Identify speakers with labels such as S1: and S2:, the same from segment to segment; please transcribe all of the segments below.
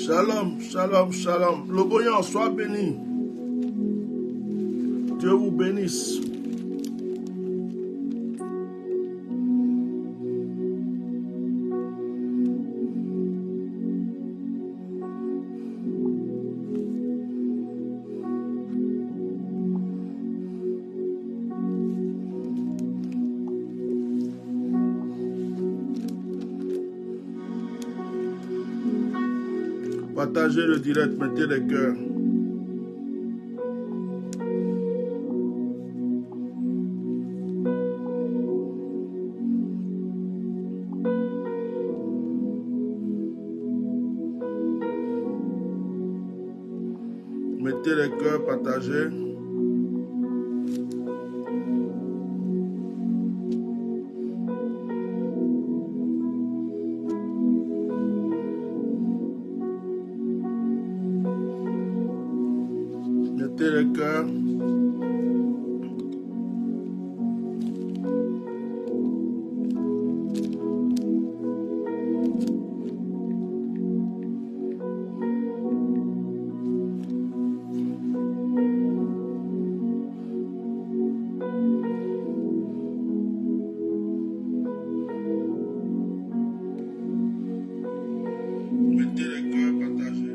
S1: Shalom, shalom, shalom. Le Goyen, sois béni. Dieu vous bénisse. Partagez le direct, mettez les cœurs. Mettez les cœurs, partagez. Mettez les cœurs. Mettez les cœurs, partagez.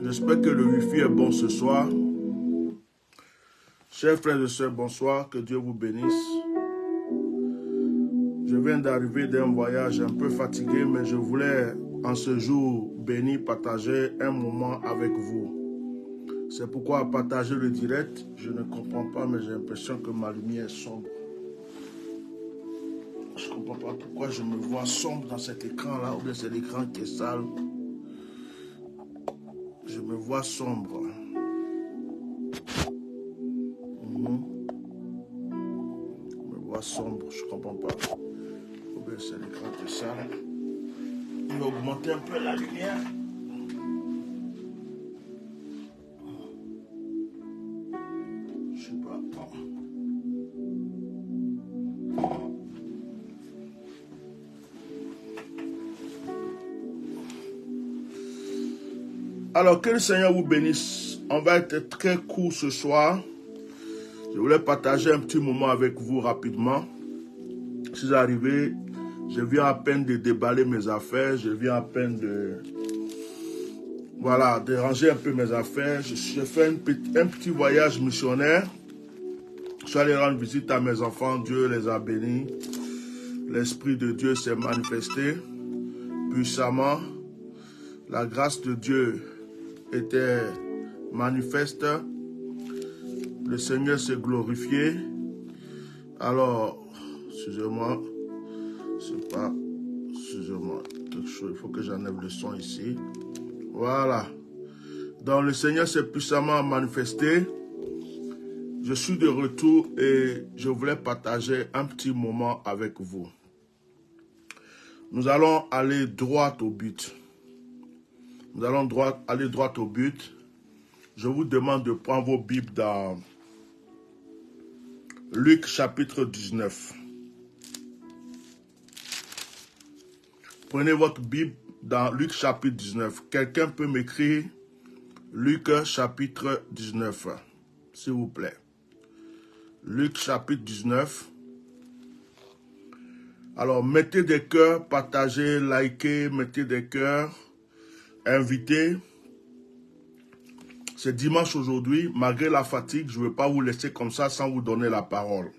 S1: J'espère que le wifi est bon ce soir. Chers frères et sœurs, bonsoir, que Dieu vous bénisse. Je viens d'arriver d'un voyage un peu fatigué, mais je voulais en ce jour béni partager un moment avec vous. C'est pourquoi partager le direct, je ne comprends pas, mais j'ai l'impression que ma lumière est sombre. Je ne comprends pas pourquoi je me vois sombre dans cet écran-là, ou bien c'est l'écran qui est sale. Je me vois sombre. Je me vois sombre, je ne comprends pas. Ou bien c'est l'écran qui est sale. On va augmenter un peu la lumière. Je sais pas. Alors, que le Seigneur vous bénisse. On va être très court ce soir. Je voulais partager un petit moment avec vous rapidement. Je suis arrivé, je viens à peine de déballer mes affaires, je viens à peine de... Voilà, de ranger un peu mes affaires. Je fais un petit voyage missionnaire. Je suis allé rendre visite à mes enfants, Dieu les a bénis. L'Esprit de Dieu s'est manifesté puissamment. La grâce de Dieu était manifeste. Le Seigneur s'est glorifié. Alors, excusez-moi, c'est pas, excusez-moi, quelque chose, il faut que j'enlève le son ici. Voilà. Donc, le Seigneur s'est puissamment manifesté. Je suis de retour et je voulais partager un petit moment avec vous. Nous allons aller droit au but. Nous allons aller droit au but. Je vous demande de prendre vos Bibles dans Luc chapitre 19. Prenez votre Bible dans Luc chapitre 19. Quelqu'un peut m'écrire Luc chapitre 19, s'il vous plaît. Luc chapitre 19. Alors, mettez des cœurs, partagez, likez, mettez des cœurs, invitez. C'est dimanche aujourd'hui. Malgré la fatigue, je ne veux pas vous laisser comme ça sans vous donner la parole.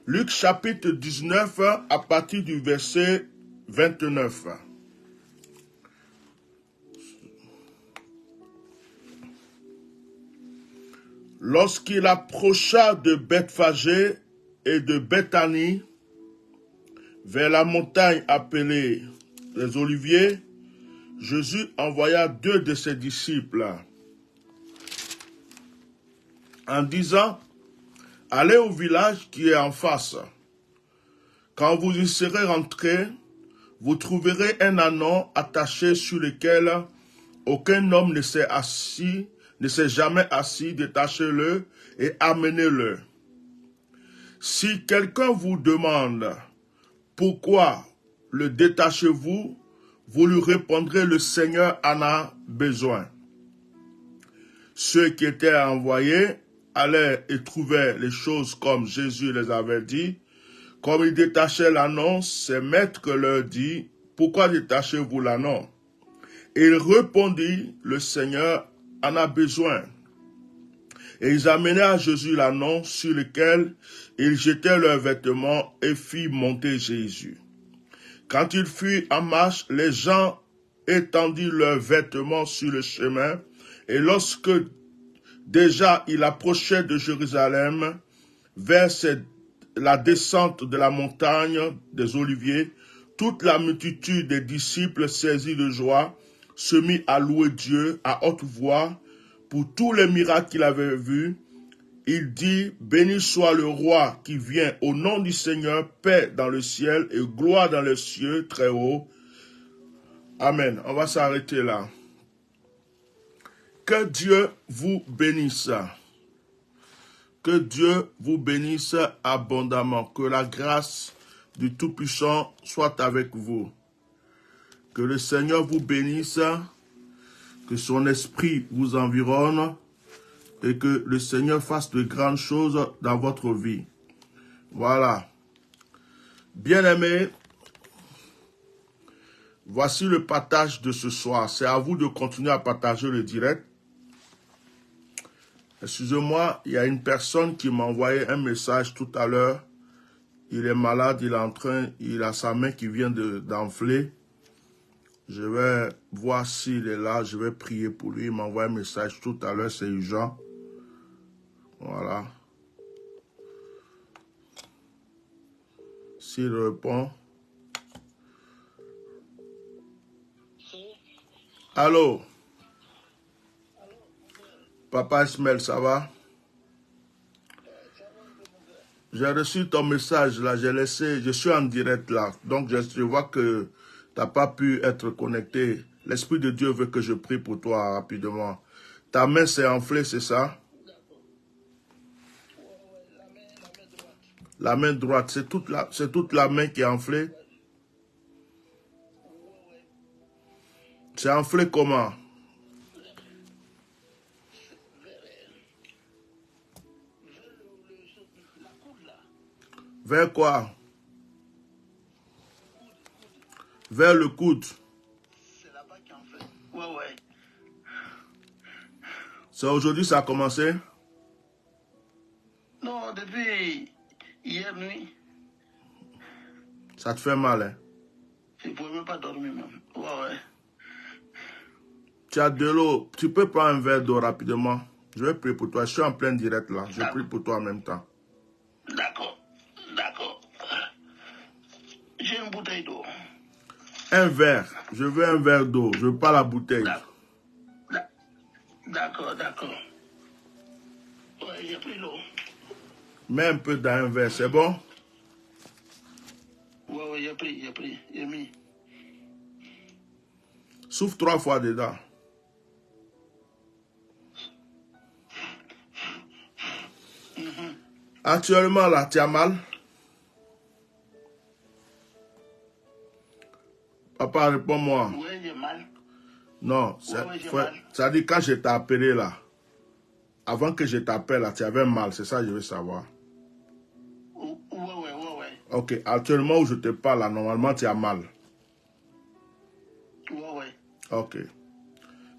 S1: Luc chapitre 19 à partir du verset 29. Lorsqu'il approcha de Bethphagée et de Béthanie, vers la montagne appelée les Oliviers, Jésus envoya 2 de ses disciples en disant, « Allez au village qui est en face. Quand vous y serez rentrés, vous trouverez un ânon attaché sur lequel aucun homme ne s'est jamais assis, détachez-le et amenez-le. Si quelqu'un vous demande pourquoi le détachez-vous, vous lui répondrez, le Seigneur en a besoin. » Ceux qui étaient envoyés allaient et trouvaient les choses comme Jésus les avait dit. Comme ils détachaient l'ânon, ses maîtres leur dit, « Pourquoi détachez-vous l'ânon » Et il répondit, « Le Seigneur en a besoin. » Et ils amenèrent à Jésus l'ânon sur lequel ils jetaient leurs vêtements et firent monter Jésus. Quand il fut en marche, les gens étendirent leurs vêtements sur le chemin, et lorsque déjà il approchait de Jérusalem, vers la descente de la montagne des Oliviers, toute la multitude des disciples saisis de joie se mit à louer Dieu à haute voix pour tous les miracles qu'il avait vus. Il dit, « Béni soit le roi qui vient au nom du Seigneur, paix dans le ciel et gloire dans les cieux très haut. » Amen. On va s'arrêter là. Que Dieu vous bénisse. Que Dieu vous bénisse abondamment. Que la grâce du Tout-Puissant soit avec vous. Que le Seigneur vous bénisse. Que son esprit vous environne. Et que le Seigneur fasse de grandes choses dans votre vie. Voilà. Bien-aimés, voici le partage de ce soir. C'est à vous de continuer à partager le direct. Excusez-moi, il y a une personne qui m'a envoyé un message tout à l'heure. Il est malade, il a sa main qui vient d'enfler. Je vais voir s'il est là, je vais prier pour lui. Il m'a envoyé un message tout à l'heure, c'est urgent. Voilà. S'il répond. Allô? Papa Ismaël, ça va? J'ai reçu ton message là, j'ai laissé, je suis en direct là. Donc je vois que tu n'as pas pu être connecté. L'Esprit de Dieu veut que je prie pour toi rapidement. Ta main s'est enflée, c'est ça? La main droite, c'est toute la main qui est enflée? C'est enflé comment? Vers quoi? Vers le coude. C'est là-bas qui en fait. Ouais. C'est aujourd'hui ça a commencé? Non, depuis hier nuit. Ça te fait mal, hein? Je ne pouvais même pas dormir même. Ouais. Tu as de l'eau. Tu peux prendre un verre d'eau rapidement. Je vais prier pour toi. Je suis en plein direct là. Je prie pour toi en même temps. D'accord. J'ai une bouteille d'eau. Un verre. Je veux un verre d'eau. Je veux pas la bouteille. D'accord. Ouais, j'ai pris l'eau. Mets un peu dans un verre, c'est bon? Ouais, j'ai pris. J'ai mis. Souffle 3 fois dedans. Actuellement, là, tu as mal? Papa, réponds-moi. Oui, j'ai mal. Non, ça dit quand je t'ai appelé là, avant que je t'appelle là, tu avais mal, c'est ça que je veux savoir. Ouais. Ok, actuellement où je te parle là, normalement tu as mal. Ouais. Ok.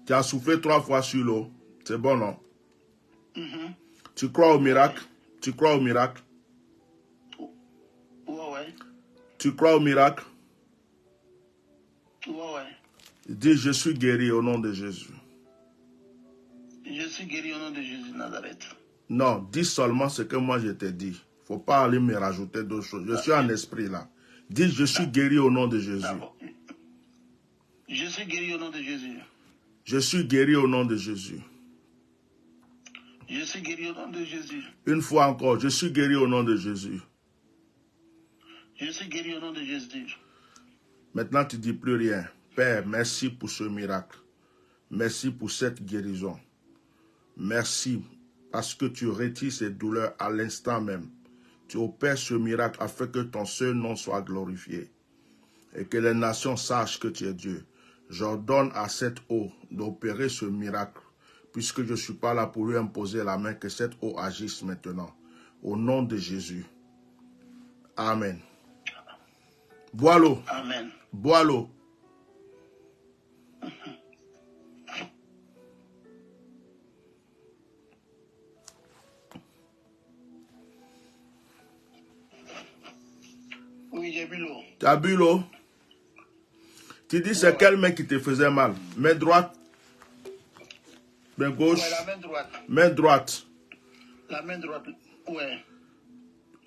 S1: Tu as soufflé 3 fois sur l'eau. C'est bon, non?
S2: Mhm.
S1: Tu crois au miracle? Tu crois au miracle?
S2: Ouais.
S1: Tu crois au miracle?
S2: Ouais.
S1: Dis, je suis guéri au nom de Jésus.
S2: Je suis guéri au nom de Jésus de Nazareth.
S1: Non, dis seulement ce que moi je t'ai dit. Faut pas aller me rajouter d'autres choses. Je suis en esprit là. Dis, je suis guéri au nom de Jésus.
S2: D'accord. Je suis guéri au nom de Jésus.
S1: Je suis guéri au nom de Jésus.
S2: Je suis guéri au nom de Jésus.
S1: Une fois encore, je suis guéri au nom de Jésus.
S2: Je suis guéri au nom de Jésus.
S1: Maintenant, tu ne dis plus rien. Père, merci pour ce miracle. Merci pour cette guérison. Merci parce que tu retires ces douleurs à l'instant même. Tu opères ce miracle afin que ton seul nom soit glorifié et que les nations sachent que tu es Dieu. J'ordonne à cette eau d'opérer ce miracle puisque je ne suis pas là pour lui imposer la main, que cette eau agisse maintenant. Au nom de Jésus. Amen. Bois l'eau.
S2: Amen.
S1: Bois l'eau.
S2: Oui, j'ai bu l'eau.
S1: Tu as bu l'eau? Tu dis c'est quelle main qui te faisait mal? Main droite? Main gauche?
S2: Ouais, la main droite.
S1: Main droite.
S2: La main droite. Ouais.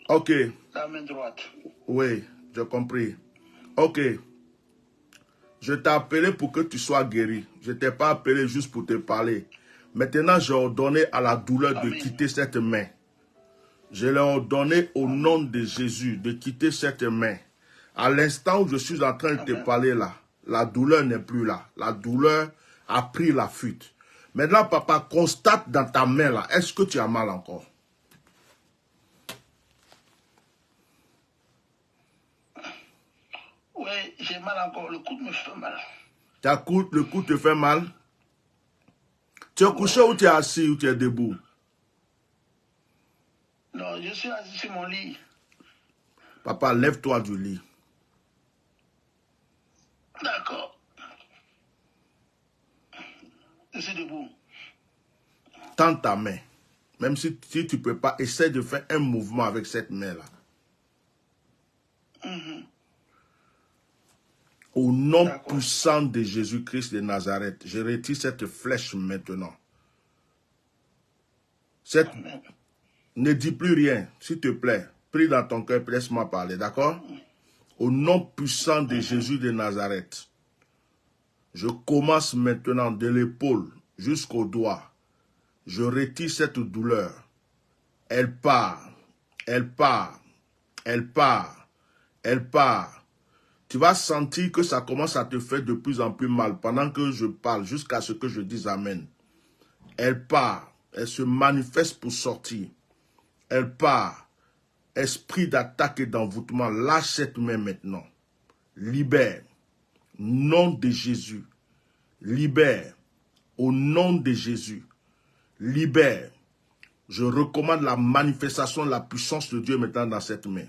S1: Ok.
S2: La main droite.
S1: Oui, j'ai compris. Ok. Je t'ai appelé pour que tu sois guéri. Je ne t'ai pas appelé juste pour te parler. Maintenant, j'ai ordonné à la douleur de quitter cette main. Je l'ai ordonné au nom de Jésus de quitter cette main. À l'instant où je suis en train de te parler là, la douleur n'est plus là. La douleur a pris la fuite. Maintenant, papa, constate dans ta main là, est-ce que tu as mal encore?
S2: Oui, j'ai mal encore. Le coude me fait mal.
S1: Le coude te fait mal? Tu es couché ou tu es assis ou tu es debout?
S2: Non, je suis assis sur mon lit.
S1: Papa, lève-toi du lit.
S2: D'accord. Je suis debout.
S1: Tends ta main. Même si tu ne peux pas, essaie de faire un mouvement avec cette main-là. Au nom puissant de Jésus-Christ de Nazareth, je retire cette flèche maintenant. Ne dis plus rien, s'il te plaît. Prie dans ton cœur, laisse-moi parler, d'accord? Au nom puissant de Jésus de Nazareth, je commence maintenant de l'épaule jusqu'au doigt. Je retire cette douleur. Elle part, elle part, elle part, elle part. Tu vas sentir que ça commence à te faire de plus en plus mal pendant que je parle, jusqu'à ce que je dise Amen. Elle part, elle se manifeste pour sortir. Elle part. Esprit d'attaque et d'envoûtement, lâche cette main maintenant. Libère. Nom de Jésus. Libère. Au nom de Jésus. Libère. Je recommande la manifestation de la puissance de Dieu maintenant dans cette main.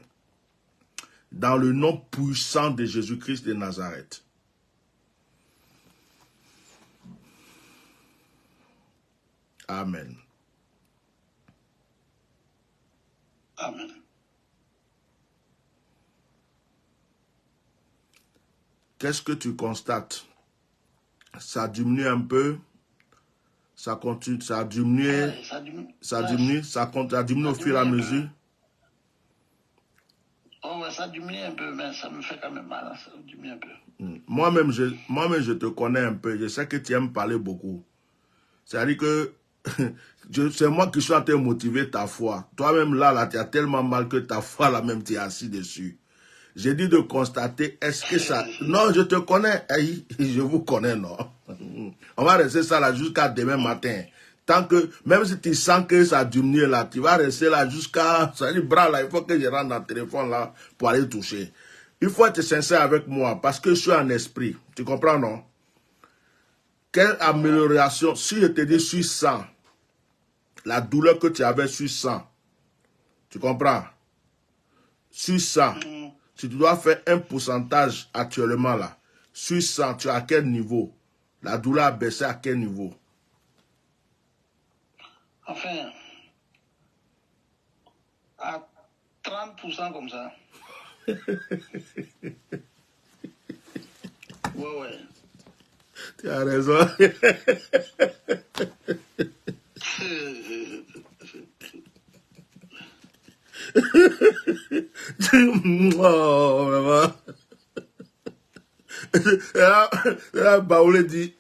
S1: Dans le nom puissant de Jésus-Christ de Nazareth. Amen.
S2: Amen.
S1: Qu'est-ce que tu constates? Ça diminue un peu? Ça continue, ça a diminué,
S2: Ouais,
S1: ça diminue au fur et à mesure?
S2: Oh ouais, ça diminue un peu, mais ça me fait quand même mal, ça diminue un peu.
S1: Moi-même, je te connais un peu, je sais que tu aimes parler beaucoup. C'est-à-dire que c'est moi qui suis en train de motiver ta foi. Toi-même, là, tu as tellement mal que ta foi, là même, tu es assis dessus. J'ai dit de constater, est-ce que ça... Non, je te connais, hey, je vous connais, non. On va rester ça là jusqu'à demain matin. Tant que, même si tu sens que ça diminue là, tu vas rester là jusqu'à... Ça dit, bras là, il faut que je rentre dans le téléphone là pour aller toucher. Il faut être sincère avec moi parce que je suis en esprit. Tu comprends, non? Quelle amélioration? Si je te dis sur 100, la douleur que tu avais sur 100, tu comprends? Sur 100, si tu dois faire un pourcentage actuellement là, sur 100, tu es à quel niveau? La douleur a baissé à quel niveau?
S2: Enfin, à 30% comme ça. Ouais.
S1: Tu as raison. Oh, vraiment. Là, Baoulé dit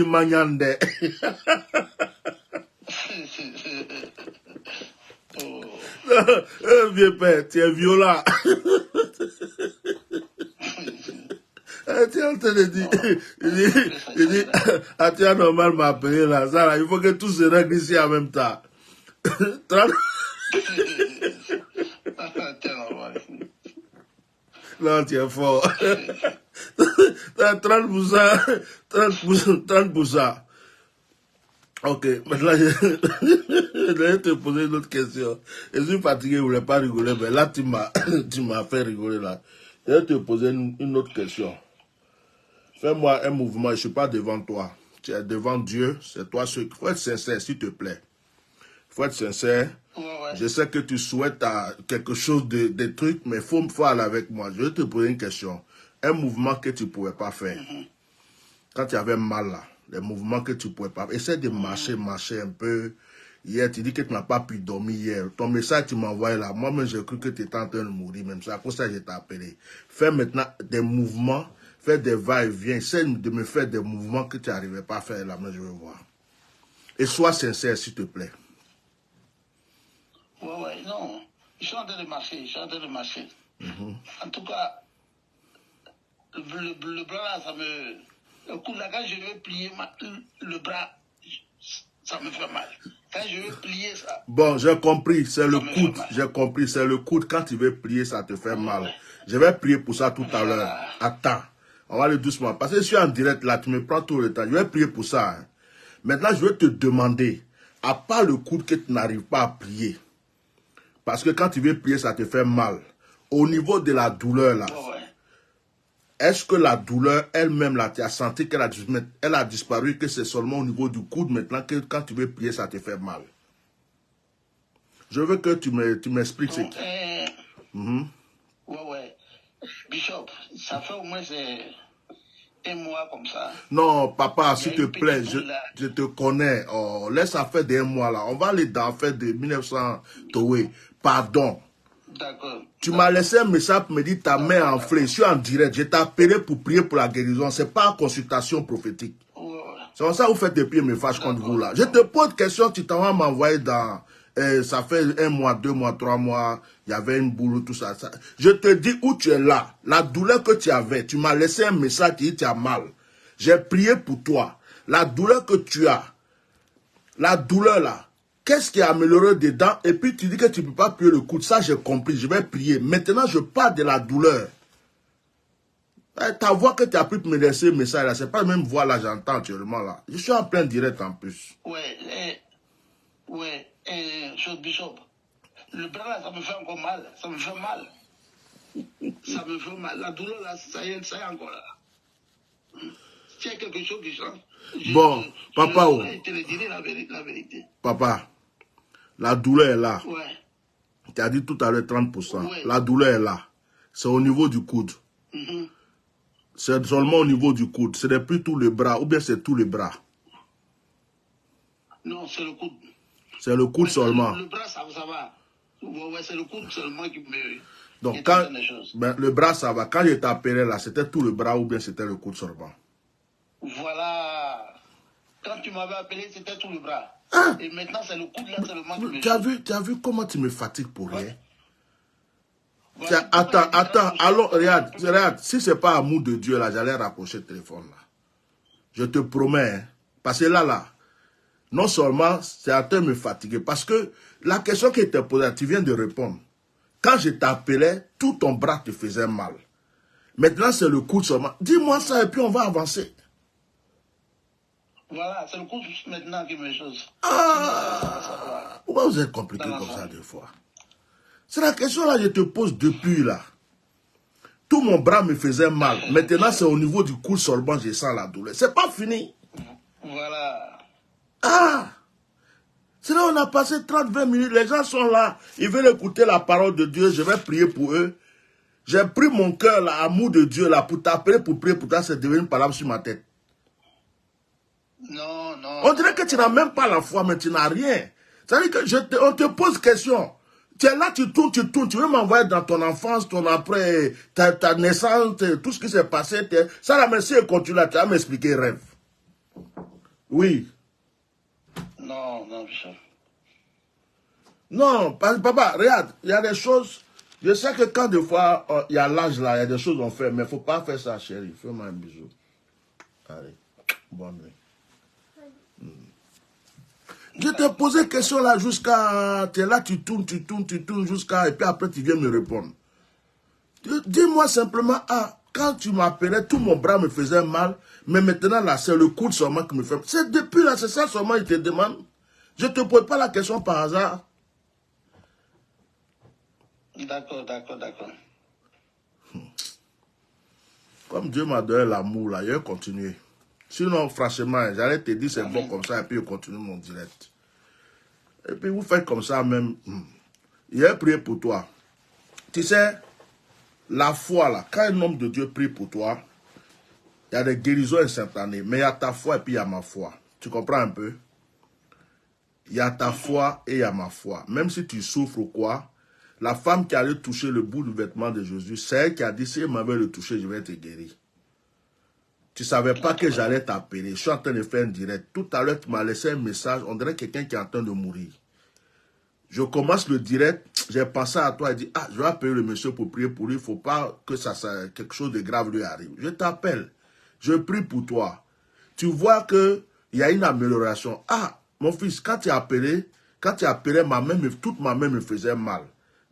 S1: Magnande. Vieux père, tu es violent. Tu es en train de dire, il dit, tu as normal m'appeler là, ça là, il faut que tout se règle ici en même temps. 30... Non, tu es fort. 30%. Ok, maintenant, je vais te poser une autre question. Je suis fatigué, je ne voulais pas rigoler, mais là, tu m'as fait rigoler là. Je vais te poser une autre question. Fais-moi un mouvement, je ne suis pas devant toi. Tu es devant Dieu, c'est toi seul. Il faut être sincère, s'il te plaît. Il faut être sincère.
S2: Ouais.
S1: Je sais que tu souhaites quelque chose de trucs, mais il faut aller avec moi. Je vais te poser une question. Un mouvement que tu ne pouvais pas faire. Quand tu avais mal là, les mouvements que tu ne pouvais pas faire. Essaie de marcher un peu. Hier, tu dis que tu n'as pas pu dormir hier. Ton message, tu m'as envoyé là. Moi-même, j'ai cru que tu étais en train de mourir. Même ça, à cause de ça, je t'ai appelé. Fais maintenant des mouvements. Fais des va-et-vient. Essaie de me faire des mouvements que tu n'arrivais pas à faire là. Mais je veux voir. Et sois sincère, s'il te plaît.
S2: Ouais, non. Je suis en train de marcher. En tout cas, le bras là, ça me... Le coup là, quand je vais plier le bras, ça me fait mal. Quand je vais plier ça...
S1: Bon, j'ai compris, c'est le coude. J'ai compris, c'est le coude. Quand tu veux plier, ça te fait mal. Je vais prier pour ça tout à l'heure. Attends, on va aller doucement. Parce que je suis en direct là, tu me prends tout le temps. Je vais prier pour ça. Hein. Maintenant, je vais te demander, à part le coude que tu n'arrives pas à plier, parce que quand tu veux plier, ça te fait mal. Au niveau de la douleur là, est-ce que la douleur elle-même là, tu as senti qu'elle a disparu, que c'est seulement au niveau du coude maintenant que quand tu veux plier, ça te fait mal? Je veux que tu m'expliques ce qui...
S2: Ouais. Bishop, ça fait au moins un mois comme ça.
S1: Non, papa, s'il te plaît, je te connais. Oh, laisse ça faire d'un mois là. On va aller dans fait de 1900 Toé. Pardon.
S2: D'accord.
S1: Tu m'as laissé un message pour me dire ta main enflée. Je suis en direct. Je t'ai appelé pour prier pour la guérison. Ce n'est pas une consultation prophétique. C'est comme ça que vous faites des pieds me fâche contre vous là. Je te pose une question, tu t'en vas m'envoyer dans... ça fait 1 mois, 2 mois, 3 mois, il y avait une boule, tout ça. Je te dis où tu es là. La douleur que tu avais, tu m'as laissé un message qui dit tu as mal. J'ai prié pour toi. La douleur que tu as, la douleur là, qu'est-ce qui est amélioré dedans? Et puis tu dis que tu ne peux pas plier le coude. Ça, j'ai compris. Je vais prier. Maintenant, je parle de la douleur. Ta voix que tu as pu me laisser un message là, c'est pas la même voix là, j'entends actuellement là. Je suis en plein direct en plus.
S2: Bishop, le bras là, ça me fait encore mal. Ça me fait mal. La douleur là, ça y est encore là. S'il y a quelque chose qui change.
S1: Bon, papa,
S2: je te le dirai la vérité.
S1: Papa, la douleur est là.
S2: Ouais.
S1: Tu as dit tout à l'heure 30%.
S2: Ouais.
S1: La douleur est là. C'est au niveau du coude. C'est seulement au niveau du coude. Ce n'est plus tout le bras, ou bien c'est tout le bras.
S2: Non, c'est le coude.
S1: C'est le coude seulement.
S2: Le bras, ça va. Ouais, c'est le coude seulement qui me...
S1: Donc, le bras, ça va. Quand je t'appelais là, c'était tout le bras ou bien c'était le coude seulement?
S2: Voilà. Quand tu m'avais appelé, c'était tout le bras.
S1: Ah.
S2: Et maintenant, c'est le coude là seulement qui me...
S1: Tu as vu comment tu me fatigues pour rien?
S2: Ouais. Voilà.
S1: Attends, alors, regarde, si ce n'est pas amour de Dieu, là, j'allais rapprocher le téléphone, là. Je te promets, hein, parce que là, non seulement, c'est en train de me fatiguer, parce que la question qui était posée, tu viens de répondre. Quand je t'appelais, tout ton bras te faisait mal. Maintenant, c'est le coude seulement. Dis-moi ça et puis on va avancer.
S2: Voilà, c'est le coude maintenant qui me chose.
S1: Ah, pourquoi vous êtes compliqué comme ça des fois? C'est la question là que je te pose depuis là. Tout mon bras me faisait mal. Maintenant, c'est au niveau du coude seulement que je sens la douleur. C'est pas fini.
S2: Voilà.
S1: Ah! C'est là on a passé 30-20 minutes. Les gens sont là. Ils veulent écouter la parole de Dieu. Je vais prier pour eux. J'ai pris mon cœur, l'amour de Dieu, là, pour t'appeler, pour prier pour toi. C'est devenu une parole sur ma tête.
S2: Non, non.
S1: On dirait que tu n'as même pas la foi, mais tu n'as rien. C'est-à-dire que on te pose question. Tu es là, tu tournes. Tu veux m'envoyer dans ton enfance, ton après, ta naissance, tout ce qui s'est passé. Ça, la merci et continue là. Tu vas m'expliquer rêve. Oui.
S2: Non, non, Bishop.
S1: Non, papa, regarde, il y a des choses. Je sais que quand des fois, il y a l'âge là, il y a des choses qu'on fait, mais il ne faut pas faire ça, chérie. Fais-moi un bisou. Allez, bonne nuit. Je t'ai posé question là jusqu'à... Tu es là, tu tournes jusqu'à... Et puis après, tu viens me répondre. Dis-moi simplement, quand tu m'appelais, tout mon bras me faisait mal, mais maintenant là, c'est le coude seulement qui me fait... C'est depuis là, c'est ça seulement, il te demande. Je ne te pose pas la question par hasard.
S2: D'accord.
S1: Comme Dieu m'a donné l'amour là, je vais continuer. Sinon, franchement, j'allais te dire c'est bon comme ça, et puis je continue mon direct. Et puis vous faites comme ça même. Il a prié pour toi. Tu sais, la foi là, quand un homme de Dieu prie pour toi, il y a des guérisons instantanées, mais il y a ta foi et puis il y a ma foi. Tu comprends un peu? Il y a ta foi et il y a ma foi. Même si tu souffres ou quoi, la femme qui allait toucher le bout du vêtement de Jésus, c'est elle qui a dit, si elle m'avait le touché, je vais te guérir. Tu ne savais pas que j'allais t'appeler. Je suis en train de faire un direct. Tout à l'heure, tu m'as laissé un message. On dirait quelqu'un qui est en train de mourir. Je commence le direct. J'ai pensé à toi et dit, je vais appeler le monsieur pour prier pour lui. Il ne faut pas que quelque chose de grave lui arrive. Je t'appelle. Je prie pour toi. Tu vois qu'il y a une amélioration. Mon fils, quand tu as appelé, toute ma main me faisait mal.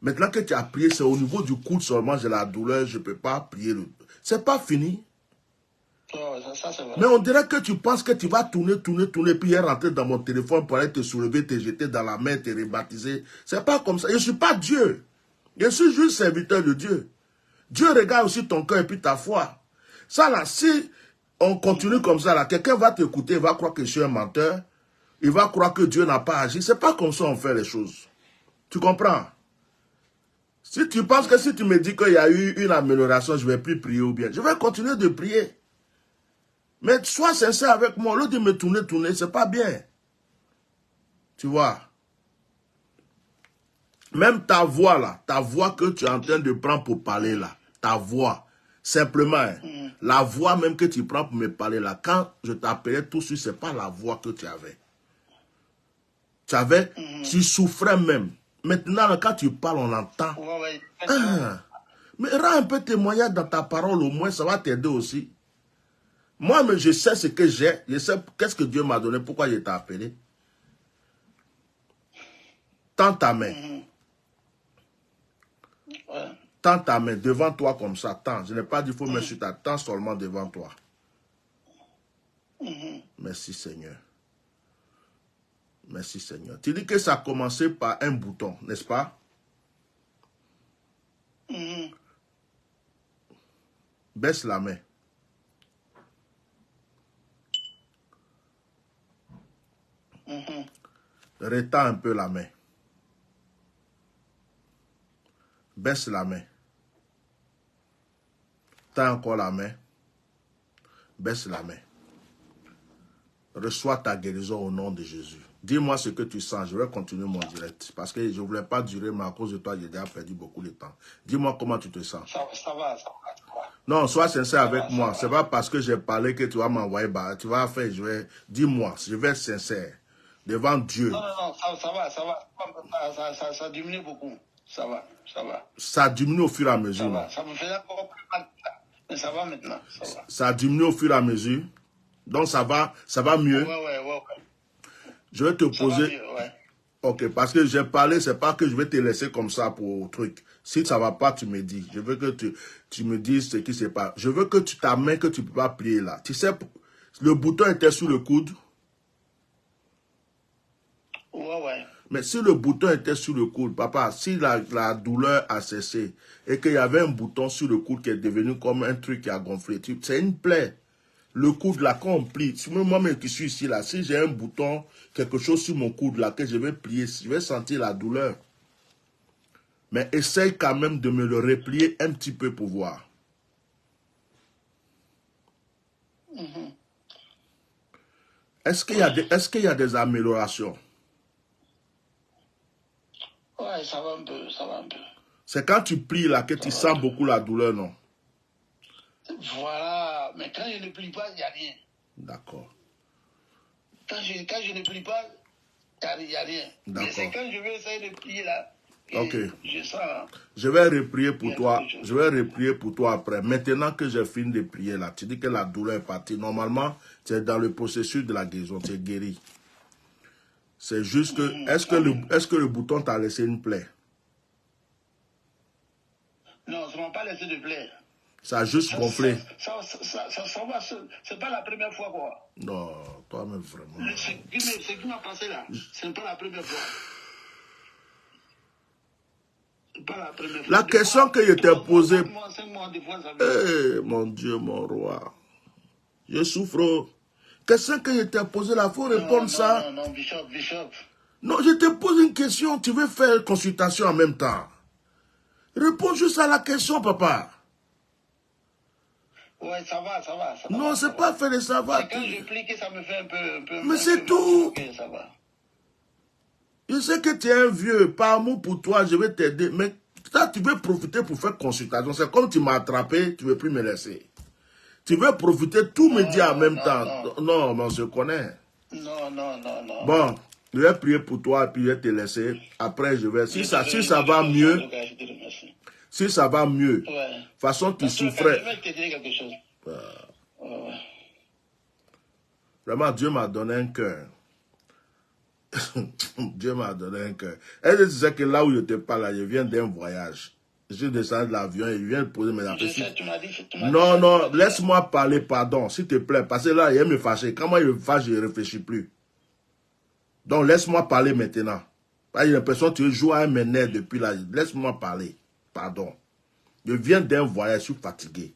S1: Maintenant que tu as prié, c'est au niveau du coude seulement, j'ai la douleur. Je ne peux pas prier. C'est pas fini.
S2: Oh, ça, c'est vrai.
S1: Mais on dirait que tu penses que tu vas tourner, puis rentrer dans mon téléphone pour aller te soulever, te jeter dans la mer, te rebaptiser. C'est pas comme ça. Je ne suis pas Dieu. Je suis juste serviteur de Dieu. Dieu regarde aussi ton cœur et puis ta foi. Ça là, si on continue comme ça là, quelqu'un va t'écouter, il va croire que je suis un menteur. Il va croire que Dieu n'a pas agi. C'est pas comme ça on fait les choses. Tu comprends? Si tu penses que si tu me dis qu'il y a eu une amélioration, je ne vais plus prier ou bien, je vais continuer de prier. Mais sois sincère avec moi. Au lieu de me tourner, c'est pas bien. Tu vois. Même ta voix là, ta voix que tu es en train de prendre pour parler là, ta voix, simplement, la voix même que tu prends pour me parler là, quand je t'appelais tout de suite, c'est pas la voix que tu avais. Tu souffrais même. Maintenant, quand tu parles, on entend. Mais rends un peu témoignage dans ta parole, au moins, ça va t'aider aussi. Moi, mais je sais ce que j'ai. Je sais qu'est-ce que Dieu m'a donné. Pourquoi je t'ai appelé. Tends ta main. Tends ta main devant toi comme ça. Tends. Je n'ai pas dit qu'il faut mettre sur ta tends seulement devant toi. Merci Seigneur. Merci Seigneur. Tu dis que ça a commencé par un bouton, n'est-ce pas? Baisse la main. Retends un peu la main. Baisse la main. Tends encore la main. Baisse la main. Reçois ta guérison au nom de Jésus. Dis-moi ce que tu sens. Je vais continuer mon direct. Parce que je ne voulais pas durer, mais à cause de toi, j'ai déjà perdu beaucoup de temps. Dis-moi comment tu te sens.
S2: Ça va.
S1: Non, sois sincère avec moi. Ce n'est pas parce que j'ai parlé que tu vas m'envoyer. Tu vas faire, dis-moi, je vais être sincère. Devant Dieu.
S2: Non, ça va. Ça diminue beaucoup. Ça va.
S1: Ça diminue au fur et à mesure.
S2: Ça va. Ça me faisait encore plus mal. Mais ça va maintenant.
S1: Ça diminue au fur et à mesure. Donc ça va mieux.
S2: Ouais.
S1: Je vais te poser.
S2: Mieux, ouais.
S1: Ok, parce que j'ai parlé, c'est pas que je vais te laisser comme ça pour truc. Si ça va pas, tu me dis. Je veux que tu me dises ce qui se passe. Je veux que ta main que tu peux pas plier là. Tu sais, le bouton était sous le coude.
S2: Ouais.
S1: Mais si le bouton était sur le coude, papa, si la douleur a cessé et qu'il y avait un bouton sur le coude qui est devenu comme un truc qui a gonflé, c'est une plaie. Le coude là, quand on plie, moi-même qui suis ici là, si j'ai un bouton, quelque chose sur mon coude là, que je vais plier, je vais sentir la douleur. Mais essaye quand même de me le replier un petit peu pour voir. Est-ce qu'il y a des améliorations?
S2: Ouais, ça va un peu, ça va un peu.
S1: C'est quand tu plies là que tu sens beaucoup la douleur, non?
S2: Voilà, mais quand je ne plie pas, il n'y a rien.
S1: D'accord.
S2: Quand je ne plie pas, il n'y a rien. Mais c'est quand je vais essayer de plier là,
S1: Ok.
S2: je sens là.
S1: Je vais reprier pour toi. Je vais reprier pour toi après. Maintenant que j'ai fini de prier là, tu dis que la douleur est partie. Normalement, tu es dans le processus de la guérison, tu es guéri. C'est juste que, est-ce que le bouton t'a laissé une plaie?
S2: Non, ça ne m'a pas laissé de plaie.
S1: Ça a juste gonflé.
S2: Ça va, c'est pas la première fois quoi.
S1: Non, toi-même vraiment.
S2: Ce qui m'a passé là, ce n'est pas la première fois. Pas la première fois.
S1: La question que je t'ai posée.
S2: 5 mois, des fois, ça
S1: Eh, mon Dieu, mon roi. Je souffre. Question que je t'ai posée là, il faut répondre ça.
S2: Non, Bishop.
S1: Non, je te pose une question, tu veux faire une consultation en même temps. Réponds juste à la question, papa.
S2: Ouais, ça va.
S1: Non, c'est pas faire de savoir.
S2: C'est quand je plie que ça me fait un peu
S1: mais c'est tout.
S2: Ok, ça va.
S1: Je sais que tu es un vieux, par amour pour toi, je vais t'aider. Mais ça, tu veux profiter pour faire consultation. C'est comme tu m'as attrapé, tu ne veux plus me laisser. Tu veux profiter, tout me dire en même temps. Non, mais on se connaît.
S2: Non.
S1: Bon, je vais prier pour toi et puis je vais te laisser. Après, je vais. Si ça va mieux. Si ça va mieux. De toute façon, tu souffrais.
S2: Je vais te dire quelque chose.
S1: Vraiment, Dieu m'a donné un cœur. Dieu m'a donné un cœur. Est-ce que tu sais que là où je te parle, là, je viens d'un voyage. Je suis descendu de l'avion et je viens de poser mes affaires. Non, laisse-moi parler, pardon, s'il te plaît. Parce que là, il me fâche. Quand moi je me fâche, je ne réfléchis plus. Donc, laisse-moi parler maintenant. J'ai l'impression que tu joues à un ménère depuis là. Laisse-moi parler. Pardon. Je viens d'un voyage, je suis fatigué.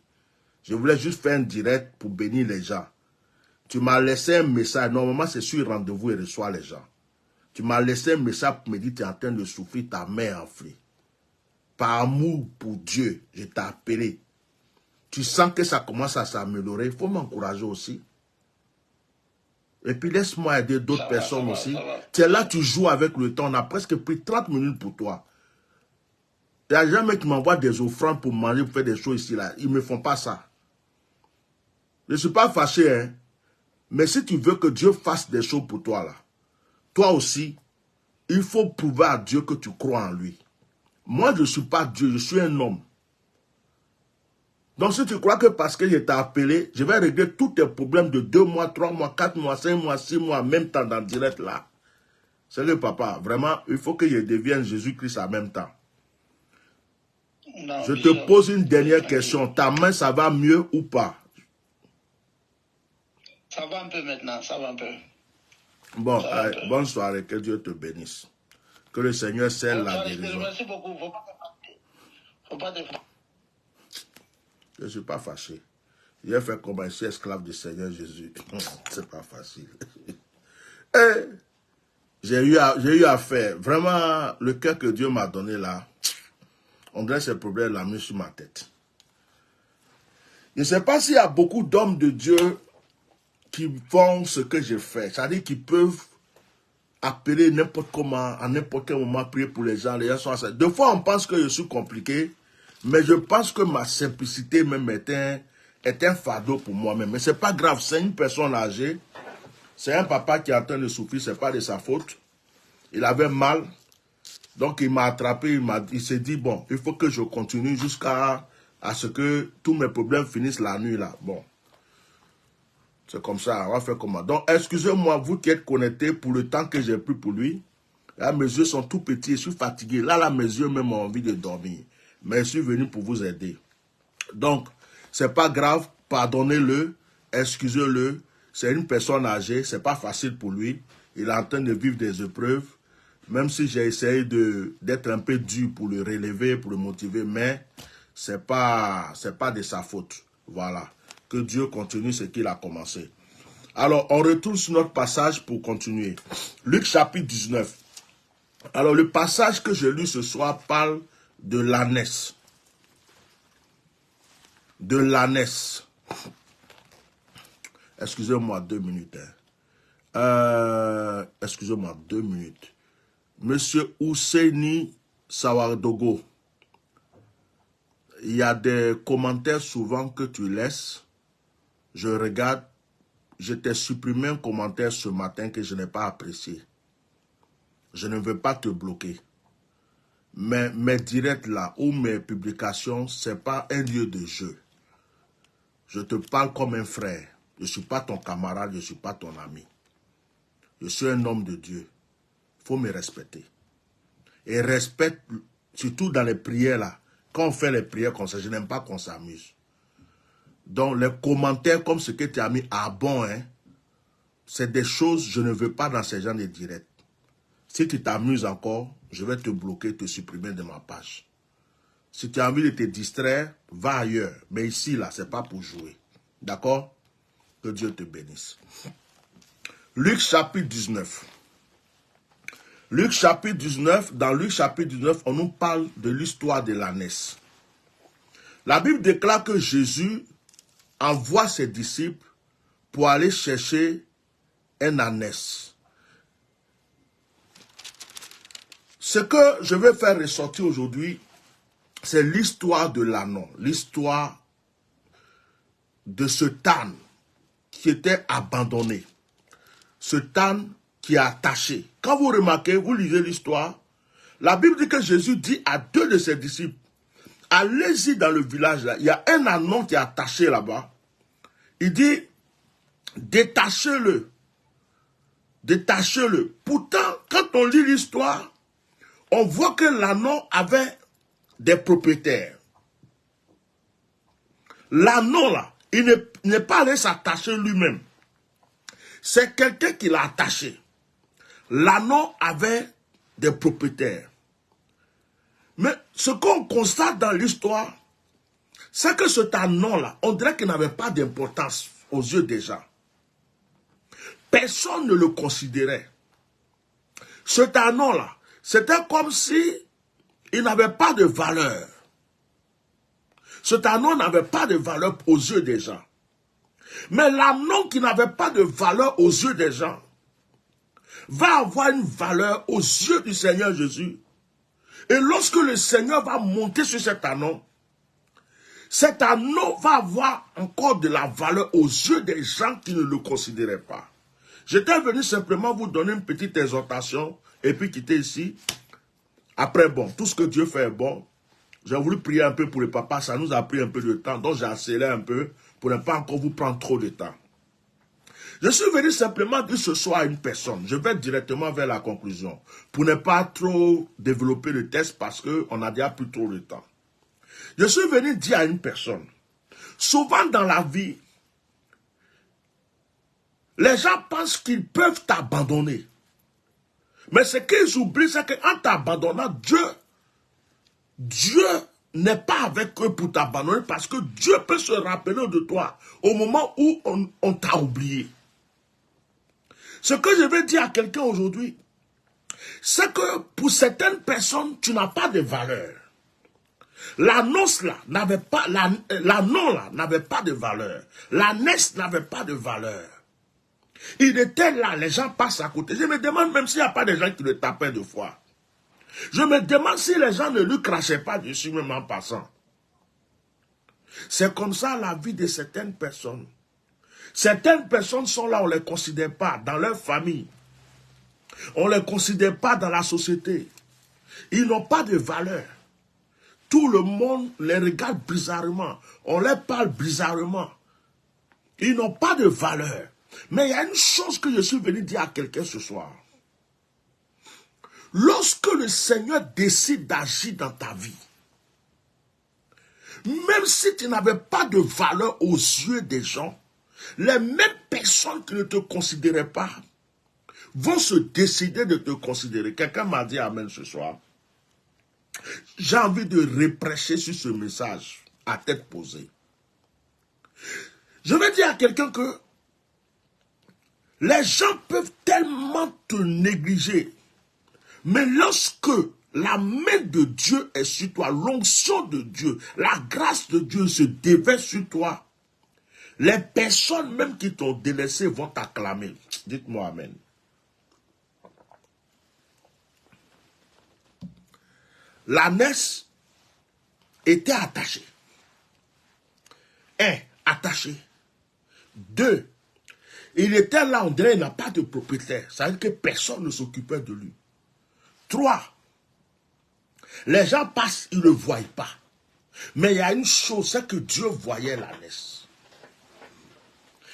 S1: Je voulais juste faire un direct pour bénir les gens. Tu m'as laissé un message. Normalement, c'est sur rendez-vous et reçoit les gens. Tu m'as laissé un message pour me dire que tu es en train de souffrir, ta main enflée. Par amour pour Dieu, je t'ai appelé. Tu sens que ça commence à s'améliorer. Il faut m'encourager aussi. Et puis laisse-moi aider d'autres personnes aussi. Tu es là, tu joues avec le temps. On a presque pris 30 minutes pour toi. Il n'y a jamais qui m'envoie des offrandes pour manger, pour faire des choses ici, là. Ils ne me font pas ça. Je ne suis pas fâché, hein. Mais si tu veux que Dieu fasse des choses pour toi, là, toi aussi, il faut prouver à Dieu que tu crois en lui. Moi, je ne suis pas Dieu, je suis un homme. Donc, si tu crois que parce que je t'ai appelé, je vais régler tous tes problèmes de 2 mois, 3 mois, 4 mois, 5 mois, 6 mois, en même temps dans le direct là. C'est le papa, vraiment, il faut que je devienne Jésus-Christ en même temps. Non, je te pose une dernière question. Ta main, ça va mieux ou pas?
S2: Ça va un peu maintenant, ça va un peu.
S1: Bon, allez, bonne soirée, que Dieu te bénisse. Que le Seigneur scelle la guérison.
S2: Merci beaucoup. Faut pas te...
S1: Je ne suis pas fâché. J'ai fait comme un esclave du Seigneur Jésus. C'est pas facile. J'ai eu à faire. Vraiment, le cœur que Dieu m'a donné là, on dirait que ce problème l'a mis sur ma tête. Je ne sais pas s'il y a beaucoup d'hommes de Dieu qui font ce que je fais. C'est-à-dire qu'ils peuvent appeler n'importe comment, à n'importe quel moment, prier pour les gens. Les gens sont... Des fois, on pense que je suis compliqué, mais je pense que ma simplicité même est un fardeau pour moi-même. Mais ce n'est pas grave, c'est une personne âgée. C'est un papa qui est en train de souffrir, ce n'est pas de sa faute. Il avait mal, donc il m'a attrapé, il s'est dit, bon, il faut que je continue jusqu'à ce que tous mes problèmes finissent la nuit là. Bon. C'est comme ça, on va faire comment. Donc, excusez-moi, vous qui êtes connectés pour le temps que j'ai pris pour lui. Là, mes yeux sont tout petits, je suis fatigué. Là, mes yeux même ont envie de dormir. Mais je suis venu pour vous aider. Donc, c'est pas grave, pardonnez-le, excusez-le. C'est une personne âgée, c'est pas facile pour lui. Il est en train de vivre des épreuves. Même si j'ai essayé d'être un peu dur pour le relever, pour le motiver, mais c'est pas de sa faute. Voilà. Que Dieu continue ce qu'il a commencé. Alors, on retourne sur notre passage pour continuer. Luc chapitre 19. Alors, le passage que j'ai lu ce soir parle de l'ânesse. De l'ânesse. Excusez-moi 2 minutes. Excusez-moi 2 minutes. Monsieur Ousseini Sawardogo, il y a des commentaires souvent que tu laisses. Je regarde. Je t'ai supprimé un commentaire ce matin que je n'ai pas apprécié. Je ne veux pas te bloquer. Mais mes directs là, ou mes publications, ce n'est pas un lieu de jeu. Je te parle comme un frère. Je ne suis pas ton camarade, je ne suis pas ton ami. Je suis un homme de Dieu. Il faut me respecter. Et respecte, surtout dans les prières là. Quand on fait les prières comme ça, je n'aime pas qu'on s'amuse. Donc les commentaires comme ce que tu as mis, ah bon, hein, c'est des choses que je ne veux pas dans ces gens de directs. Si tu t'amuses encore, je vais te bloquer, te supprimer de ma page. Si tu as envie de te distraire, va ailleurs. Mais ici, là, ce n'est pas pour jouer. D'accord? Que Dieu te bénisse. Luc chapitre 19. Luc chapitre 19, dans Luc chapitre 19, on nous parle de l'histoire de l'ânesse. La Bible déclare que Jésus envoie ses disciples pour aller chercher un ânesse. Ce que je vais faire ressortir aujourd'hui, c'est l'histoire de l'ânon, l'histoire de ce âne qui était abandonné, ce âne qui est attaché. Quand vous remarquez, vous lisez l'histoire, la Bible dit que Jésus dit à 2 de ses disciples, allez-y dans le village là, il y a un ânon qui est attaché là-bas. Il dit, détachez-le. Détachez-le. Pourtant, quand on lit l'histoire, on voit que l'ânon avait des propriétaires. L'ânon là, il n'est pas allé s'attacher lui-même. C'est quelqu'un qui l'a attaché. L'ânon avait des propriétaires. Mais ce qu'on constate dans l'histoire, c'est que cet ânon-là, on dirait qu'il n'avait pas d'importance aux yeux des gens. Personne ne le considérait. Cet ânon-là, c'était comme si il n'avait pas de valeur. Cet ânon n'avait pas de valeur aux yeux des gens. Mais l'ânon qui n'avait pas de valeur aux yeux des gens va avoir une valeur aux yeux du Seigneur Jésus. Et lorsque le Seigneur va monter sur cet ânon va avoir encore de la valeur aux yeux des gens qui ne le considéraient pas. J'étais venu simplement vous donner une petite exhortation et puis quitter ici. Après, bon, tout ce que Dieu fait est bon. J'ai voulu prier un peu pour le papa, ça nous a pris un peu de temps, donc j'ai accéléré un peu pour ne pas encore vous prendre trop de temps. Je suis venu simplement dire ce soir à une personne, je vais directement vers la conclusion, pour ne pas trop développer le texte parce qu'on a déjà plus trop de temps. Je suis venu dire à une personne, souvent dans la vie, les gens pensent qu'ils peuvent t'abandonner. Mais ce qu'ils oublient, c'est qu'en t'abandonnant, Dieu n'est pas avec eux pour t'abandonner parce que Dieu peut se rappeler de toi au moment où on t'a oublié. Ce que je vais dire à quelqu'un aujourd'hui, c'est que pour certaines personnes, tu n'as pas de valeur. L'annonce là n'avait pas, l'annon là n'avait pas de valeur. L'ânesse n'avait pas de valeur. Il était là, les gens passent à côté. Je me demande même s'il n'y a pas des gens qui le tapaient de foi. Je me demande si les gens ne lui crachaient pas dessus même en passant. C'est comme ça la vie de certaines personnes. Certaines personnes sont là, on ne les considère pas dans leur famille. On ne les considère pas dans la société. Ils n'ont pas de valeur. Tout le monde les regarde bizarrement. On les parle bizarrement. Ils n'ont pas de valeur. Mais il y a une chose que je suis venu dire à quelqu'un ce soir. Lorsque le Seigneur décide d'agir dans ta vie, même si tu n'avais pas de valeur aux yeux des gens, les mêmes personnes qui ne te considéraient pas vont se décider de te considérer. Quelqu'un m'a dit amen ce soir. J'ai envie de reprêcher sur ce message à tête posée. Je vais dire à quelqu'un que les gens peuvent tellement te négliger. Mais lorsque la main de Dieu est sur toi, l'onction de Dieu, la grâce de Dieu se déverse sur toi, les personnes même qui t'ont délaissé vont t'acclamer. Dites-moi amen. L'ânesse était attachée. 1. Attaché. 2. Il était là, on dirait qu'il n'a pas de propriétaire. Ça veut dire que personne ne s'occupait de lui. 3. Les gens passent, ils ne le voient pas. Mais il y a une chose, c'est que Dieu voyait l'ânesse.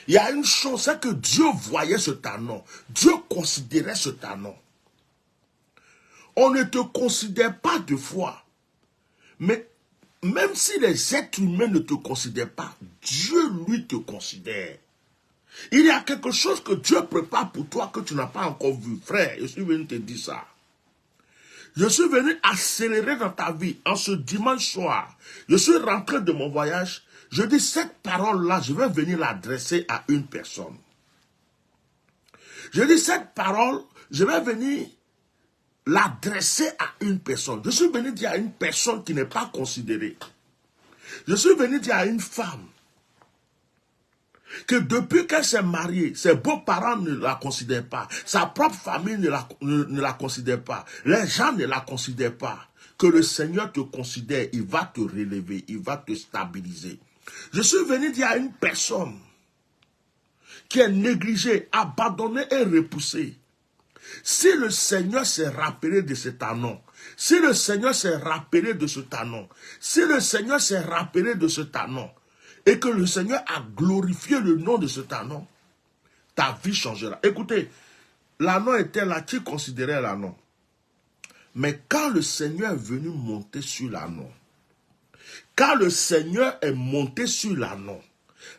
S1: Il y a une chose, c'est que Dieu voyait ce tanon. Dieu considérait ce tanon. On ne te considère pas de foi. Mais même si les êtres humains ne te considèrent pas, Dieu, lui, te considère. Il y a quelque chose que Dieu prépare pour toi que tu n'as pas encore vu. Frère, je suis venu te dire ça. Je suis venu accélérer dans ta vie en ce dimanche soir. Je suis rentré de mon voyage. Je dis cette parole-là, je vais venir l'adresser à une personne. Je dis cette parole, je vais venir l'adresser à une personne. Je suis venu dire à une personne qui n'est pas considérée. Je suis venu dire à une femme que depuis qu'elle s'est mariée, ses beaux-parents ne la considèrent pas, sa propre famille ne la considère pas, les gens ne la considèrent pas, que le Seigneur te considère, il va te relever, il va te stabiliser. Je suis venu dire à une personne qui est négligée, abandonnée et repoussée, si le Seigneur s'est rappelé de cet anon, si le Seigneur s'est rappelé de ce tanon, si le Seigneur s'est rappelé de ce tanon, et que le Seigneur a glorifié le nom de ce tanon, ta vie changera. Écoutez, l'anon était là, qui considérait l'anon. Mais quand le Seigneur est venu monter sur l'anon, quand le Seigneur est monté sur l'anon,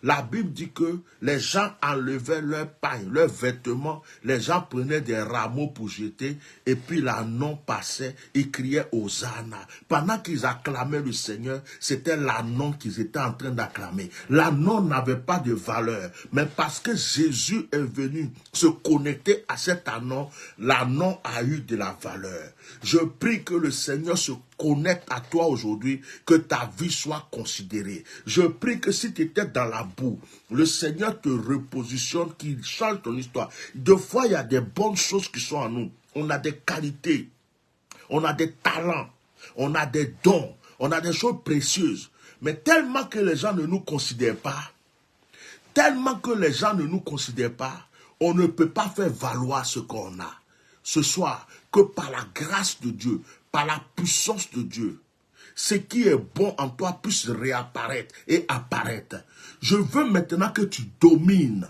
S1: la Bible dit que les gens enlevaient leurs pailles, leurs vêtements, les gens prenaient des rameaux pour jeter, et puis l'anon passait, ils criaient Hosanna. Pendant qu'ils acclamaient le Seigneur, c'était l'anon qu'ils étaient en train d'acclamer. L'anon n'avait pas de valeur, mais parce que Jésus est venu se connecter à cet anon, l'anon a eu de la valeur. Je prie que le Seigneur se connecte à toi aujourd'hui, que ta vie soit considérée. Je prie que si tu étais dans la boue, le Seigneur te repositionne, qu'il change ton histoire. Deux fois, il y a des bonnes choses qui sont en nous. On a des qualités, on a des talents, on a des dons, on a des choses précieuses. Mais tellement que les gens ne nous considèrent pas, on ne peut pas faire valoir ce qu'on a. Ce soir, que par la grâce de Dieu, par la puissance de Dieu, ce qui est bon en toi puisse réapparaître et apparaître. Je veux maintenant que tu domines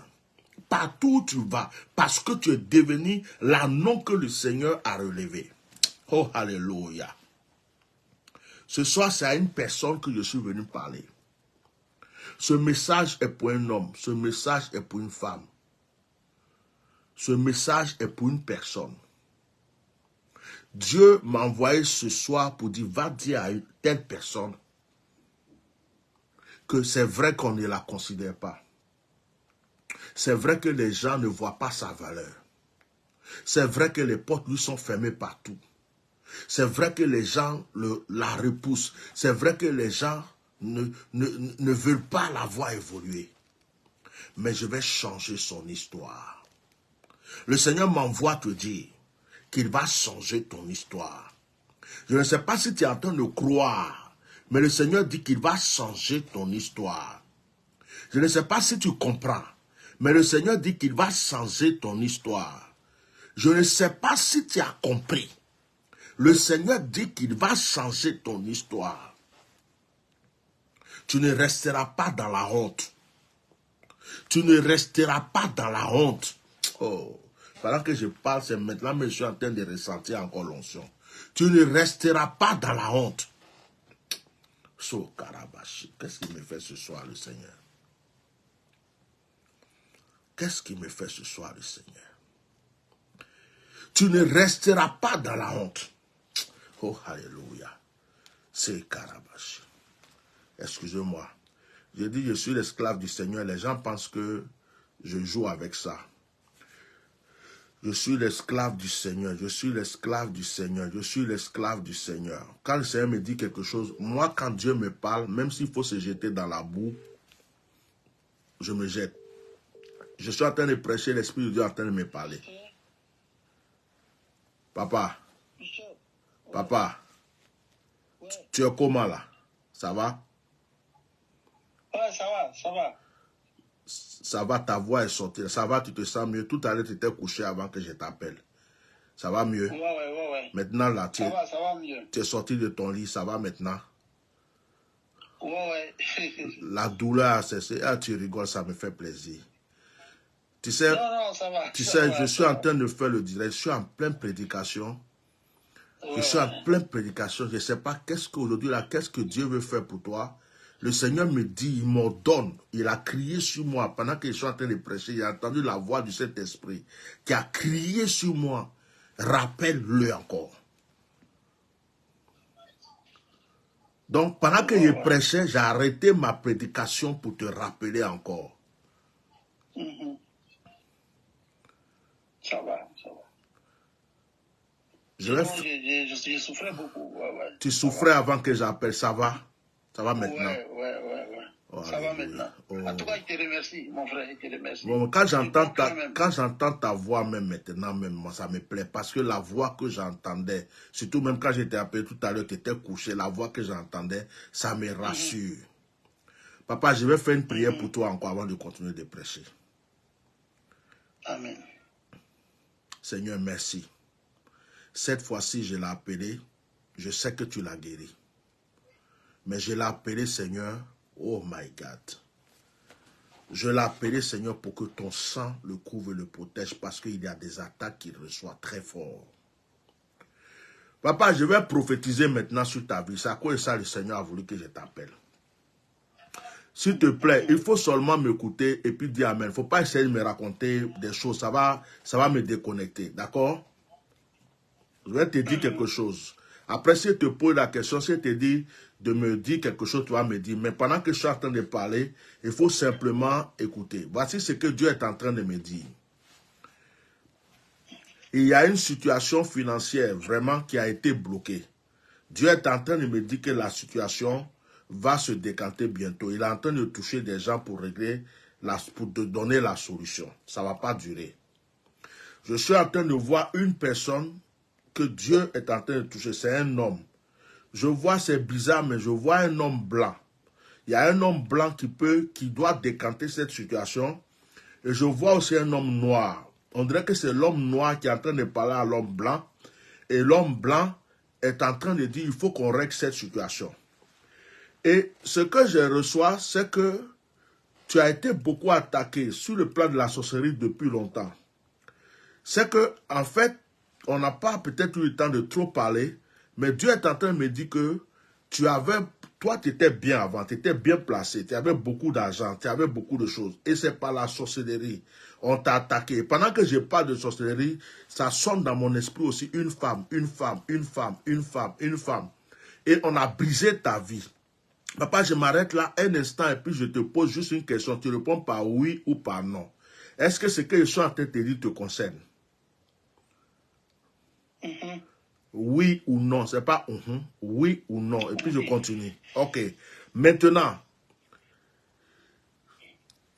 S1: partout où tu vas, parce que tu es devenu l'anon que le Seigneur a relevé. Oh, alléluia. Ce soir, c'est à une personne que je suis venu parler. Ce message est pour un homme, ce message est pour une femme. Ce message est pour une personne. Dieu m'a envoyé ce soir pour dire, va dire à une telle personne que c'est vrai qu'on ne la considère pas. C'est vrai que les gens ne voient pas sa valeur. C'est vrai que les portes lui sont fermées partout. C'est vrai que les gens la repoussent. C'est vrai que les gens ne veulent pas la voir évoluer. Mais je vais changer son histoire. Le Seigneur m'envoie te dire qu'il va changer ton histoire. Je ne sais pas si tu es en train de croire, mais le Seigneur dit qu'il va changer ton histoire. Je ne sais pas si tu comprends, mais le Seigneur dit qu'il va changer ton histoire. Je ne sais pas si tu as compris. Le Seigneur dit qu'il va changer ton histoire. Tu ne resteras pas dans la honte. Tu ne resteras pas dans la honte. Oh. Pendant que je parle, c'est maintenant, mais je suis en train de ressentir encore l'onction. Tu ne resteras pas dans la honte. So, Karabashi, qu'est-ce qu'il me fait ce soir, le Seigneur? Qu'est-ce qu'il me fait ce soir, le Seigneur? Tu ne resteras pas dans la honte. Oh, alléluia. C'est Karabashi. Excusez-moi. J'ai dit, je suis l'esclave du Seigneur. Les gens pensent que je joue avec ça. Je suis l'esclave du Seigneur. Je suis l'esclave du Seigneur. Je suis l'esclave du Seigneur. Quand le Seigneur me dit quelque chose, moi, quand Dieu me parle, même s'il faut se jeter dans la boue, je me jette. Je suis en train de prêcher, l'Esprit de Dieu est en train de me parler. Papa, papa, tu es comment là? Ça va?
S2: Ouais, ça va, ça va.
S1: Ça va, ta voix est sortie. Ça va, tu te sens mieux. Tout à l'heure, tu étais couché avant que je t'appelle. Ça va mieux?
S2: Ouais.
S1: Maintenant, là,
S2: ça va mieux.
S1: Tu es sorti de ton lit. Ça va maintenant?
S2: Ouais.
S1: La douleur a cessé. Ah, tu rigoles, ça me fait plaisir. Tu sais,
S2: Non, ça va.
S1: Je suis en train de faire le direct. Je suis en pleine prédication. Je suis en pleine prédication. Je ne sais pas qu'est-ce qu'aujourd'hui, là, qu'est-ce que Dieu veut faire pour toi. Le Seigneur me dit, il m'ordonne, il a crié sur moi pendant que je suis en train de prêcher. Il a entendu la voix du Saint-Esprit qui a crié sur moi. Rappelle-le encore. Donc, pendant que je prêchais, j'ai arrêté ma prédication pour te rappeler encore.
S2: Ça va. Je souffrais beaucoup.
S1: Tu souffrais avant que j'appelle, ça va? Ça va maintenant?
S2: Ouais. Oh, ça va maintenant. En tout cas, je te remercie, mon frère, je te remercie.
S1: Bon, quand j'entends ta voix même maintenant, même moi, ça me plaît. Parce que la voix que j'entendais, surtout même quand j'étais appelé tout à l'heure, tu étais couché, la voix que j'entendais, ça me rassure. Papa, je vais faire une prière pour toi encore avant de continuer de prêcher.
S2: Amen.
S1: Seigneur, merci. Cette fois-ci, je l'ai appelé. Je sais que tu l'as guéri. Mais je l'ai appelé, Seigneur, oh my God. Je l'ai appelé, Seigneur, pour que ton sang le couvre et le protège parce qu'il y a des attaques qu'il reçoit très fort. Papa, je vais prophétiser maintenant sur ta vie. C'est à quoi ça le Seigneur a voulu que je t'appelle. S'il te plaît, il faut seulement m'écouter et puis dire Amen. Il ne faut pas essayer de me raconter des choses. Ça va me déconnecter. D'accord? Je vais te dire quelque chose. Après, si je te pose la question, si je te dis de me dire quelque chose, tu vas me dire. Mais pendant que je suis en train de parler, il faut simplement écouter. Voici ce que Dieu est en train de me dire. Il y a une situation financière vraiment qui a été bloquée. Dieu est en train de me dire que la situation va se décanter bientôt. Il est en train de toucher des gens pour régler, pour te donner la solution. Ça ne va pas durer. Je suis en train de voir une personne que Dieu est en train de toucher. C'est un homme. Je vois, c'est bizarre, mais je vois un homme blanc. Il y a un homme blanc qui doit décanter cette situation. Et je vois aussi un homme noir. On dirait que c'est l'homme noir qui est en train de parler à l'homme blanc. Et l'homme blanc est en train de dire, il faut qu'on règle cette situation. Et ce que je reçois, c'est que tu as été beaucoup attaqué sur le plan de la sorcellerie depuis longtemps. C'est que, en fait, on n'a pas peut-être eu le temps de trop parler, mais Dieu est en train de me dire que toi, tu étais bien avant, tu étais bien placé, tu avais beaucoup d'argent, tu avais beaucoup de choses. Et c'est par la sorcellerie. On t'a attaqué. Et pendant que je parle de sorcellerie, ça sonne dans mon esprit aussi une femme. Et on a brisé ta vie. Papa, je m'arrête là un instant et puis je te pose juste une question. Tu réponds par oui ou par non. Est-ce que ce que je suis en train de te dire te concerne? Oui ou non, c'est pas oui ou non. Et puis je continue. Ok. Maintenant,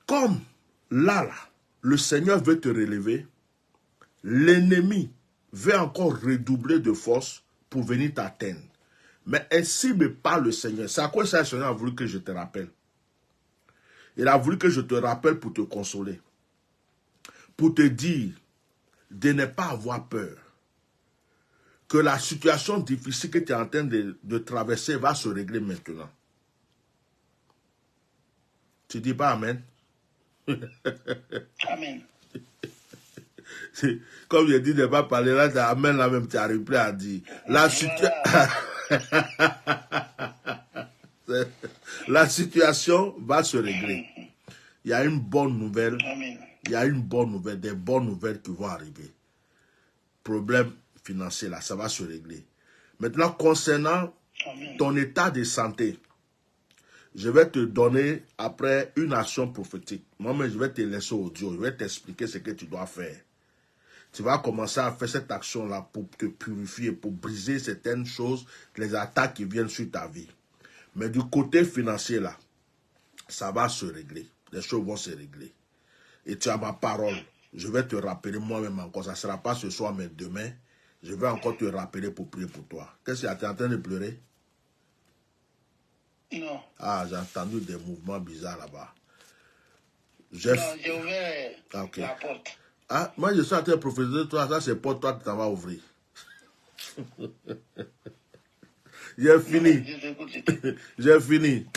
S1: comme là, le Seigneur veut te relever, l'ennemi veut encore redoubler de force pour venir t'atteindre. Mais ainsi me parle le Seigneur. C'est à quoi ça le Seigneur a voulu que je te rappelle. Il a voulu que je te rappelle pour te consoler. Pour te dire de ne pas avoir peur. Que la situation difficile que tu es en train de traverser va se régler maintenant. Tu dis pas Amen?
S2: Amen.
S1: Comme je dis de ne pas parler, là, tu as Amen, là même, tu n'arrives plus à dire. La situation va se régler. Il y a une bonne nouvelle.
S2: Amen.
S1: Il y a une bonne nouvelle, des bonnes nouvelles qui vont arriver. Problème financier, là, ça va se régler. Maintenant, concernant ton état de santé, Je vais te donner après une action prophétique. Moi-même, je vais te laisser audio. Je vais t'expliquer ce que tu dois faire. Tu vas commencer à faire cette action-là pour te purifier, pour briser certaines choses, les attaques qui viennent sur ta vie. Mais du côté financier, là, ça va se régler. Les choses vont se régler. Et tu as ma parole. Je vais te rappeler moi-même encore. Ça ne sera pas ce soir, mais demain. Je vais encore te rappeler pour prier pour toi. Qu'est-ce que tu es en train de pleurer?
S2: Non.
S1: Ah, j'ai entendu des mouvements bizarres là-bas.
S2: Non, j'ai ouvert la porte.
S1: Ah, moi je suis en train de prophétiser toi, ça c'est pour toi que tu vas ouvrir. J'ai fini. J'ai fini.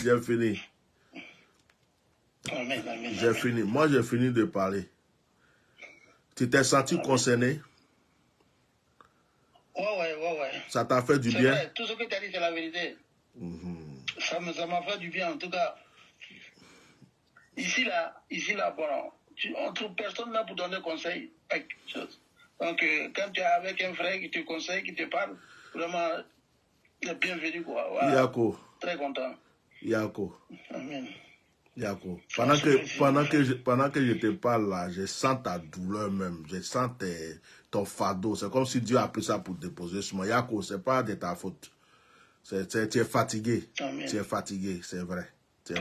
S2: Amen, amen.
S1: J'ai fini. Moi j'ai fini de parler. Tu t'es senti concerné?
S2: Ouais.
S1: Ça t'a fait du bien?
S2: Vrai, tout ce que tu as dit, c'est la vérité. Ça m'a fait du bien, en tout cas. Ici, là, bon, on trouve personne là pour donner conseil à quelque chose. Donc, quand tu es avec un frère qui te conseille, qui te parle, vraiment, le bienvenu, quoi. Voilà.
S1: Yako.
S2: Très content.
S1: Yako.
S2: Amen.
S1: Yako. Pendant que je te parle là, je sens ta douleur même. Je sens ton fardeau. C'est comme si Dieu a pris ça pour te déposer sur moi. Yako, c'est pas de ta faute. Tu es fatigué.
S2: Amen.
S1: Tu es fatigué, c'est vrai. Tu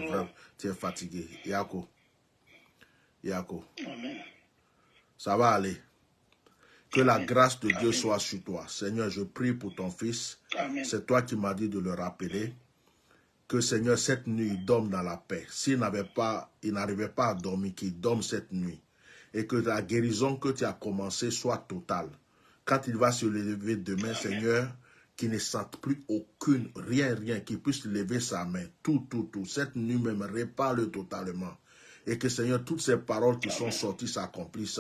S1: es fatigué. Yako.
S2: Amen.
S1: Ça va aller. Que la grâce de Dieu soit sur toi. Seigneur, je prie pour ton fils. C'est toi qui m'as dit de le rappeler. Que Seigneur, cette nuit, il dorme dans la paix. S'il n'arrivait pas à dormir, qu'il dorme cette nuit. Et que la guérison que tu as commencée soit totale. Quand il va se lever demain, Seigneur, qu'il ne sente plus rien, qu'il puisse lever sa main. Tout. Cette nuit même, répare-le totalement. Et que Seigneur, toutes ces paroles qui sont sorties s'accomplissent.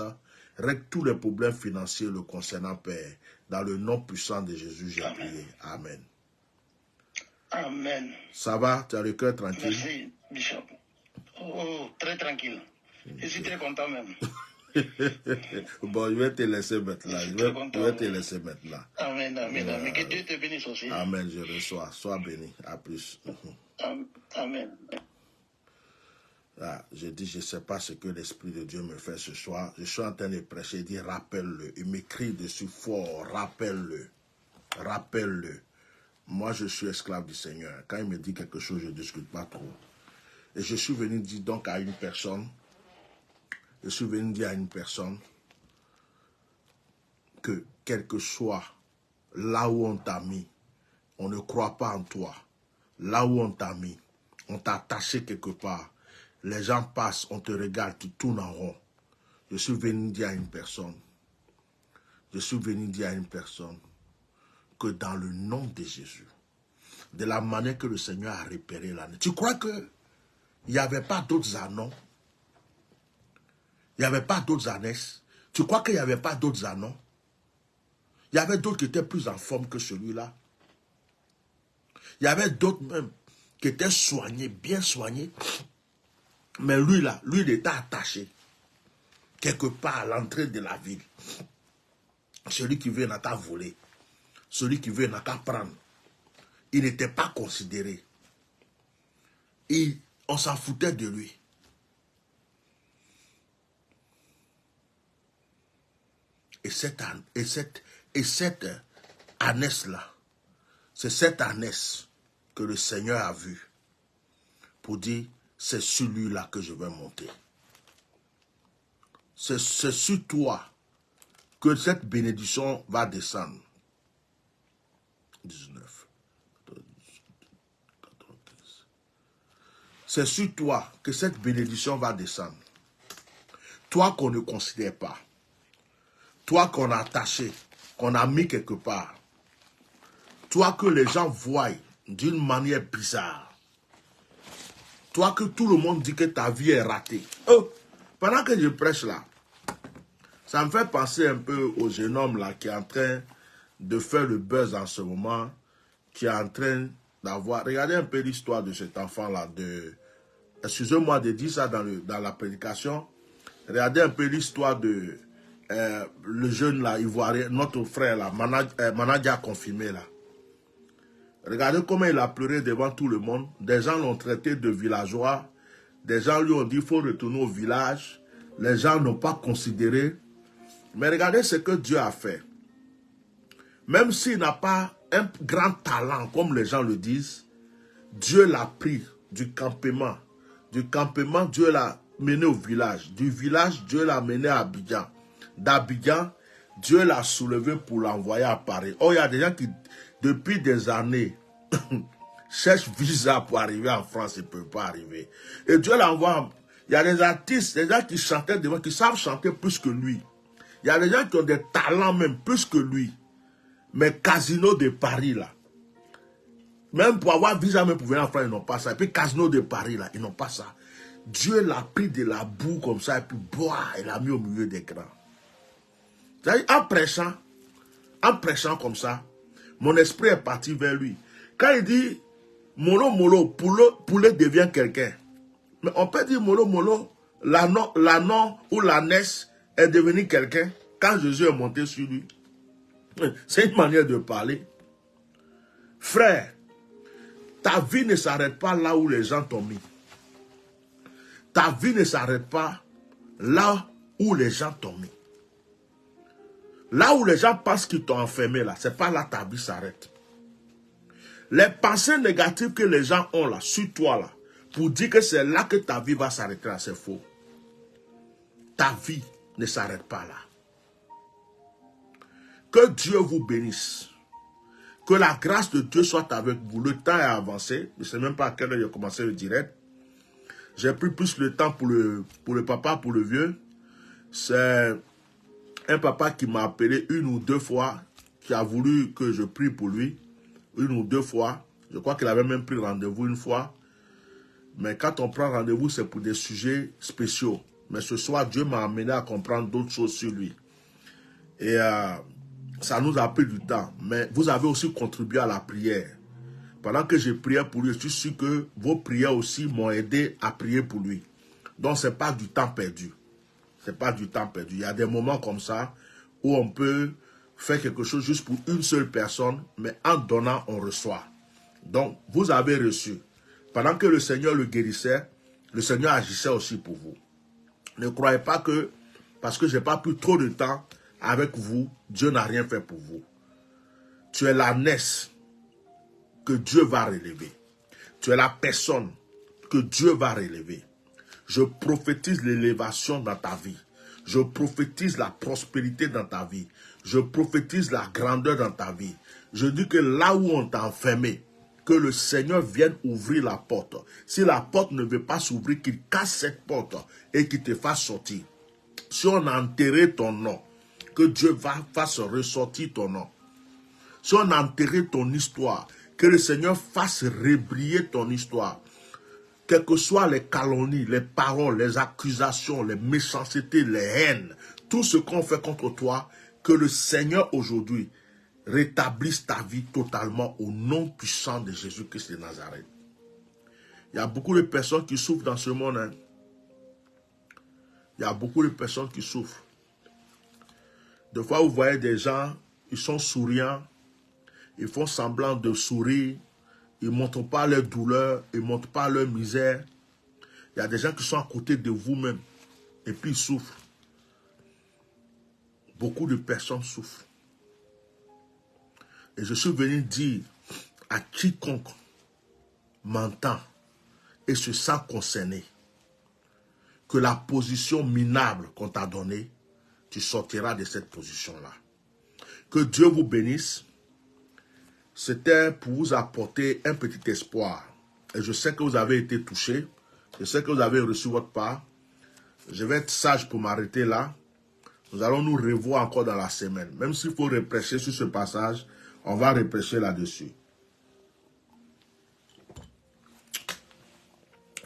S1: Règle tous les problèmes financiers le concernant, Père. Dans le nom puissant de Jésus, j'ai prié. Amen.
S2: Amen.
S1: Ça va? Tu as le cœur tranquille?
S2: Merci, Bishop. Oh, très tranquille. Je suis très content même.
S1: Bon, je vais te laisser mettre là. Je vais te laisser mettre là.
S2: Amen. Que Dieu te bénisse aussi.
S1: Amen, je reçois. Sois béni. À plus.
S2: Amen.
S1: Ah, je dis, je ne sais pas ce que l'Esprit de Dieu me fait ce soir. Je suis en train de prêcher, il dit, rappelle-le. Il m'écrit dessus fort, rappelle-le. Rappelle-le. Moi, je suis esclave du Seigneur. Quand il me dit quelque chose, je ne discute pas trop. Et je suis venu dire donc à une personne, que quel que soit là où on t'a mis, on ne croit pas en toi. Là où on t'a mis, on t'a attaché quelque part. Les gens passent, on te regarde, tu tournes en rond. Je suis venu dire à une personne, que dans le nom de Jésus, de la manière que le Seigneur a repéré l'année, tu crois que il n'y avait pas d'autres annons? Il n'y avait pas d'autres années? Tu crois qu'il n'y avait pas d'autres annons? Il y avait d'autres qui étaient plus en forme que celui-là. Il y avait d'autres même qui étaient soignés, bien soignés. Mais lui là, lui il était attaché quelque part à l'entrée de la ville. Celui qui veut n'a qu'à voler. Celui qui veut n'a qu'à prendre. Il n'était pas considéré. Et on s'en foutait de lui. Et cette ânesse-là, c'est cette ânesse que le Seigneur a vue pour dire, c'est celui-là que je vais monter. C'est sur toi que cette bénédiction va descendre. 19. C'est sur toi que cette bénédiction va descendre. Toi qu'on ne considère pas. Toi qu'on a attaché, qu'on a mis quelque part. Toi que les gens voient d'une manière bizarre. Toi que tout le monde dit que ta vie est ratée. Oh, pendant que je prêche là, ça me fait penser un peu au jeune homme là qui est en train de faire le buzz en ce moment, qui est en train d'avoir... Regardez un peu l'histoire de cet enfant-là. Excusez-moi de dire ça dans la prédication. Regardez un peu l'histoire de le jeune là, ivoirien, notre frère là, Manadia confirmé là. Regardez comment il a pleuré devant tout le monde. Des gens l'ont traité de villageois. Des gens lui ont dit qu'il faut retourner au village. Les gens n'ont pas considéré. Mais regardez ce que Dieu a fait. Même s'il n'a pas un grand talent, comme les gens le disent, Dieu l'a pris du campement. Du campement, Dieu l'a mené au village. Du village, Dieu l'a mené à Abidjan. D'Abidjan, Dieu l'a soulevé pour l'envoyer à Paris. Oh, il y a des gens qui, depuis des années, cherchent visa pour arriver en France, ils ne peuvent pas arriver. Et Dieu l'envoie. Il y a des artistes, des gens qui chantaient devant, qui savent chanter plus que lui. Il y a des gens qui ont des talents même plus que lui. Mais Casino de Paris, là, même pour avoir visa, même pour venir en France, ils n'ont pas ça. Et puis Casino de Paris, là, ils n'ont pas ça. Dieu l'a pris de la boue comme ça, et puis boah, il l'a mis au milieu des grands. En prêchant comme ça, mon esprit est parti vers lui. Quand il dit, Molo Molo, poulet devient quelqu'un. Mais on peut dire Molo Molo, l'anon ou l'ânesse est devenu quelqu'un quand Jésus est monté sur lui. C'est une manière de parler. Frère, ta vie ne s'arrête pas là où les gens t'ont mis. Ta vie ne s'arrête pas là où les gens t'ont mis. Là où les gens pensent qu'ils t'ont enfermé, là, c'est pas là que ta vie s'arrête. Les pensées négatives que les gens ont là, sur toi là, pour dire que c'est là que ta vie va s'arrêter, c'est faux. Ta vie ne s'arrête pas là. Que Dieu vous bénisse. Que la grâce de Dieu soit avec vous. Le temps est avancé. Je ne sais même pas à quelle heure j'ai commencé le direct. J'ai pris plus le temps pour le papa, pour le vieux. C'est un papa qui m'a appelé une ou deux fois, qui a voulu que je prie pour lui. Une ou deux fois. Je crois qu'il avait même pris rendez-vous une fois. Mais quand on prend rendez-vous, c'est pour des sujets spéciaux. Mais ce soir, Dieu m'a amené à comprendre d'autres choses sur lui. Et ça nous a pris du temps. Mais vous avez aussi contribué à la prière. Pendant que je priais pour lui, je suis sûr que vos prières aussi m'ont aidé à prier pour lui. Donc, ce n'est pas du temps perdu. Ce n'est pas du temps perdu. Il y a des moments comme ça où on peut faire quelque chose juste pour une seule personne, mais en donnant, on reçoit. Donc, vous avez reçu. Pendant que le Seigneur le guérissait, le Seigneur agissait aussi pour vous. Ne croyez pas que, parce que je n'ai pas pris trop de temps avec vous, Dieu n'a rien fait pour vous. Tu es l'ânesse que Dieu va relever. Tu es la personne que Dieu va relever. Je prophétise l'élévation dans ta vie. Je prophétise la prospérité dans ta vie. Je prophétise la grandeur dans ta vie. Je dis que là où on t'a enfermé, que le Seigneur vienne ouvrir la porte. Si la porte ne veut pas s'ouvrir, qu'il casse cette porte et qu'il te fasse sortir. Si on a enterré ton nom, que Dieu fasse ressortir ton nom. Si on a enterré ton histoire, que le Seigneur fasse rebriller ton histoire. Quelles que soient les calomnies, les paroles, les accusations, les méchancetés, les haines, tout ce qu'on fait contre toi, que le Seigneur aujourd'hui rétablisse ta vie totalement au nom puissant de Jésus-Christ de Nazareth. Il y a beaucoup de personnes qui souffrent dans ce monde. Hein. Il y a beaucoup de personnes qui souffrent. Des fois, vous voyez des gens, ils sont souriants, ils font semblant de sourire, ils ne montrent pas leur douleur, ils ne montrent pas leur misère. Il y a des gens qui sont à côté de vous-même et puis ils souffrent. Beaucoup de personnes souffrent. Et je suis venu dire à quiconque m'entend et se sent concerné que la position minable qu'on t'a donnée, tu sortiras de cette position-là. Que Dieu vous bénisse. C'était pour vous apporter un petit espoir. Et je sais que vous avez été touchés. Je sais que vous avez reçu votre part. Je vais être sage pour m'arrêter là. Nous allons nous revoir encore dans la semaine. Même s'il faut reprêcher sur ce passage, on va reprêcher là-dessus.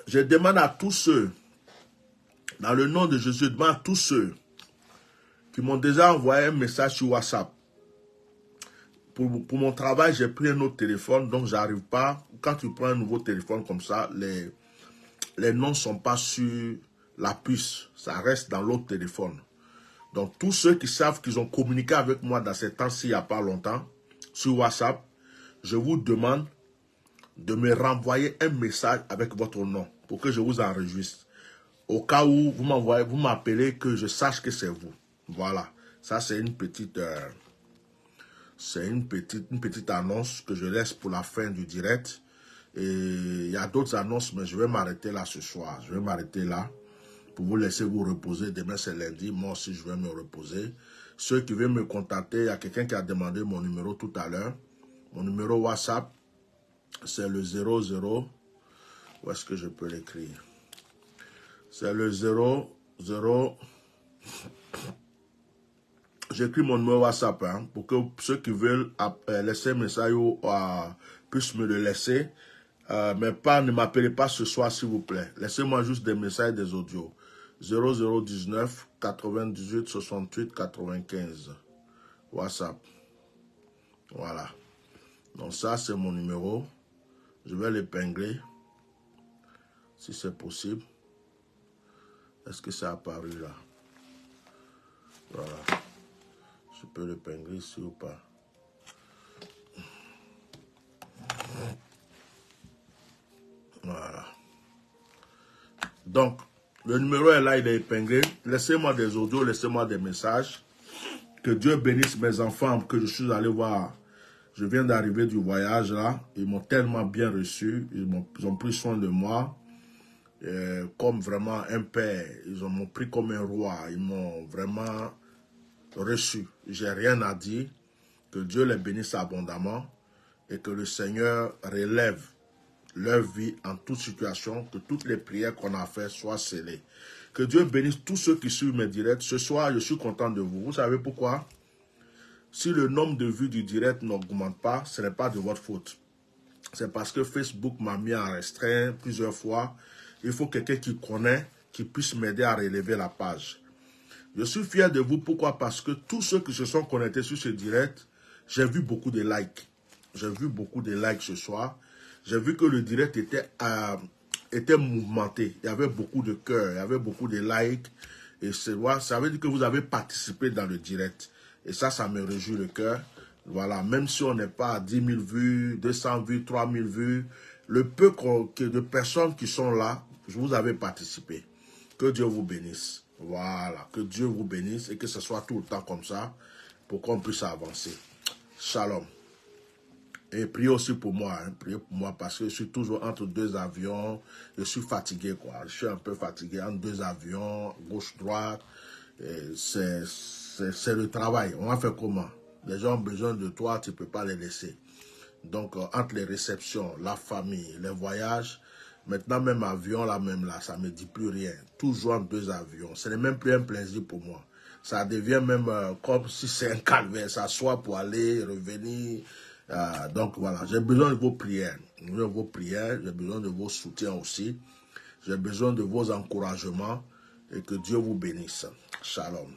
S1: Je demande à tous ceux, dans le nom de Jésus, je demande à tous ceux qui m'ont déjà envoyé un message sur WhatsApp. Pour mon travail, j'ai pris un autre téléphone, donc j'arrive pas. Quand tu prends un nouveau téléphone comme ça, les noms ne sont pas sur la puce. Ça reste dans l'autre téléphone. Donc tous ceux qui savent qu'ils ont communiqué avec moi dans ces temps-ci il n'y a pas longtemps, sur WhatsApp, je vous demande de me renvoyer un message avec votre nom pour que je vous enregistre. Au cas où vous m'appelez, que je sache que c'est vous. Voilà. Ça, c'est une petite annonce que je laisse pour la fin du direct. Et il y a d'autres annonces, mais je vais m'arrêter là ce soir. Je vais m'arrêter là pour vous laisser vous reposer. Demain, c'est lundi. Moi aussi, je vais me reposer. Ceux qui veulent me contacter, il y a quelqu'un qui a demandé mon numéro tout à l'heure. Mon numéro WhatsApp, c'est le 00. Où est-ce que je peux l'écrire? C'est le 00. J'écris mon numéro WhatsApp hein, pour que ceux qui veulent laisser un message puissent me le laisser. Mais ne m'appelez pas ce soir, s'il vous plaît. Laissez-moi juste des messages, des audios. 0019 98 68 95. WhatsApp. Voilà. Donc ça, c'est mon numéro. Je vais l'épingler. Si c'est possible. Est-ce que ça a apparu là? Voilà. Je peux l'épingler ici ou pas? Voilà. Donc, le numéro est là, il est épinglé. Laissez-moi des audios, laissez-moi des messages. Que Dieu bénisse mes enfants que je suis allé voir. Je viens d'arriver du voyage là. Ils m'ont tellement bien reçu. Ils ont pris soin de moi. Comme vraiment un père. Ils m'ont pris comme un roi. Ils m'ont vraiment reçu. J'ai rien à dire. Que Dieu les bénisse abondamment. Et que le Seigneur relève leur vie en toute situation, que toutes les prières qu'on a faites soient scellées. Que Dieu bénisse tous ceux qui suivent mes directs. Ce soir, je suis content de vous. Vous savez pourquoi? Si le nombre de vues du direct n'augmente pas, ce n'est pas de votre faute. C'est parce que Facebook m'a mis en restreint plusieurs fois. Il faut quelqu'un qui connaît, qui puisse m'aider à relever la page. Je suis fier de vous. Pourquoi? Parce que tous ceux qui se sont connectés sur ce direct, j'ai vu beaucoup de likes. J'ai vu beaucoup de likes ce soir. J'ai vu que le direct était mouvementé. Il y avait beaucoup de cœurs, il y avait beaucoup de likes. Et ça veut dire que vous avez participé dans le direct. Et ça me réjouit le cœur. Voilà, même si on n'est pas à 10 000 vues, 200 vues, 3 000 vues, le peu de personnes qui sont là, vous avez participé. Que Dieu vous bénisse. Voilà, que Dieu vous bénisse et que ce soit tout le temps comme ça pour qu'on puisse avancer. Shalom. Et priez aussi pour moi, hein, priez pour moi parce que je suis toujours entre deux avions, je suis fatigué quoi, je suis un peu fatigué entre deux avions, gauche-droite, c'est le travail, on va faire comment? Les gens ont besoin de toi, tu ne peux pas les laisser. Donc entre les réceptions, la famille, les voyages, maintenant même avion là, ça ne me dit plus rien, toujours entre deux avions, ce n'est même plus un plaisir pour moi. Ça devient même comme si c'est un calvaire, s'asseoir pour aller, revenir. Donc voilà, j'ai besoin de vos prières. J'ai besoin de vos soutiens aussi. J'ai besoin de vos encouragements et que Dieu vous bénisse. Shalom.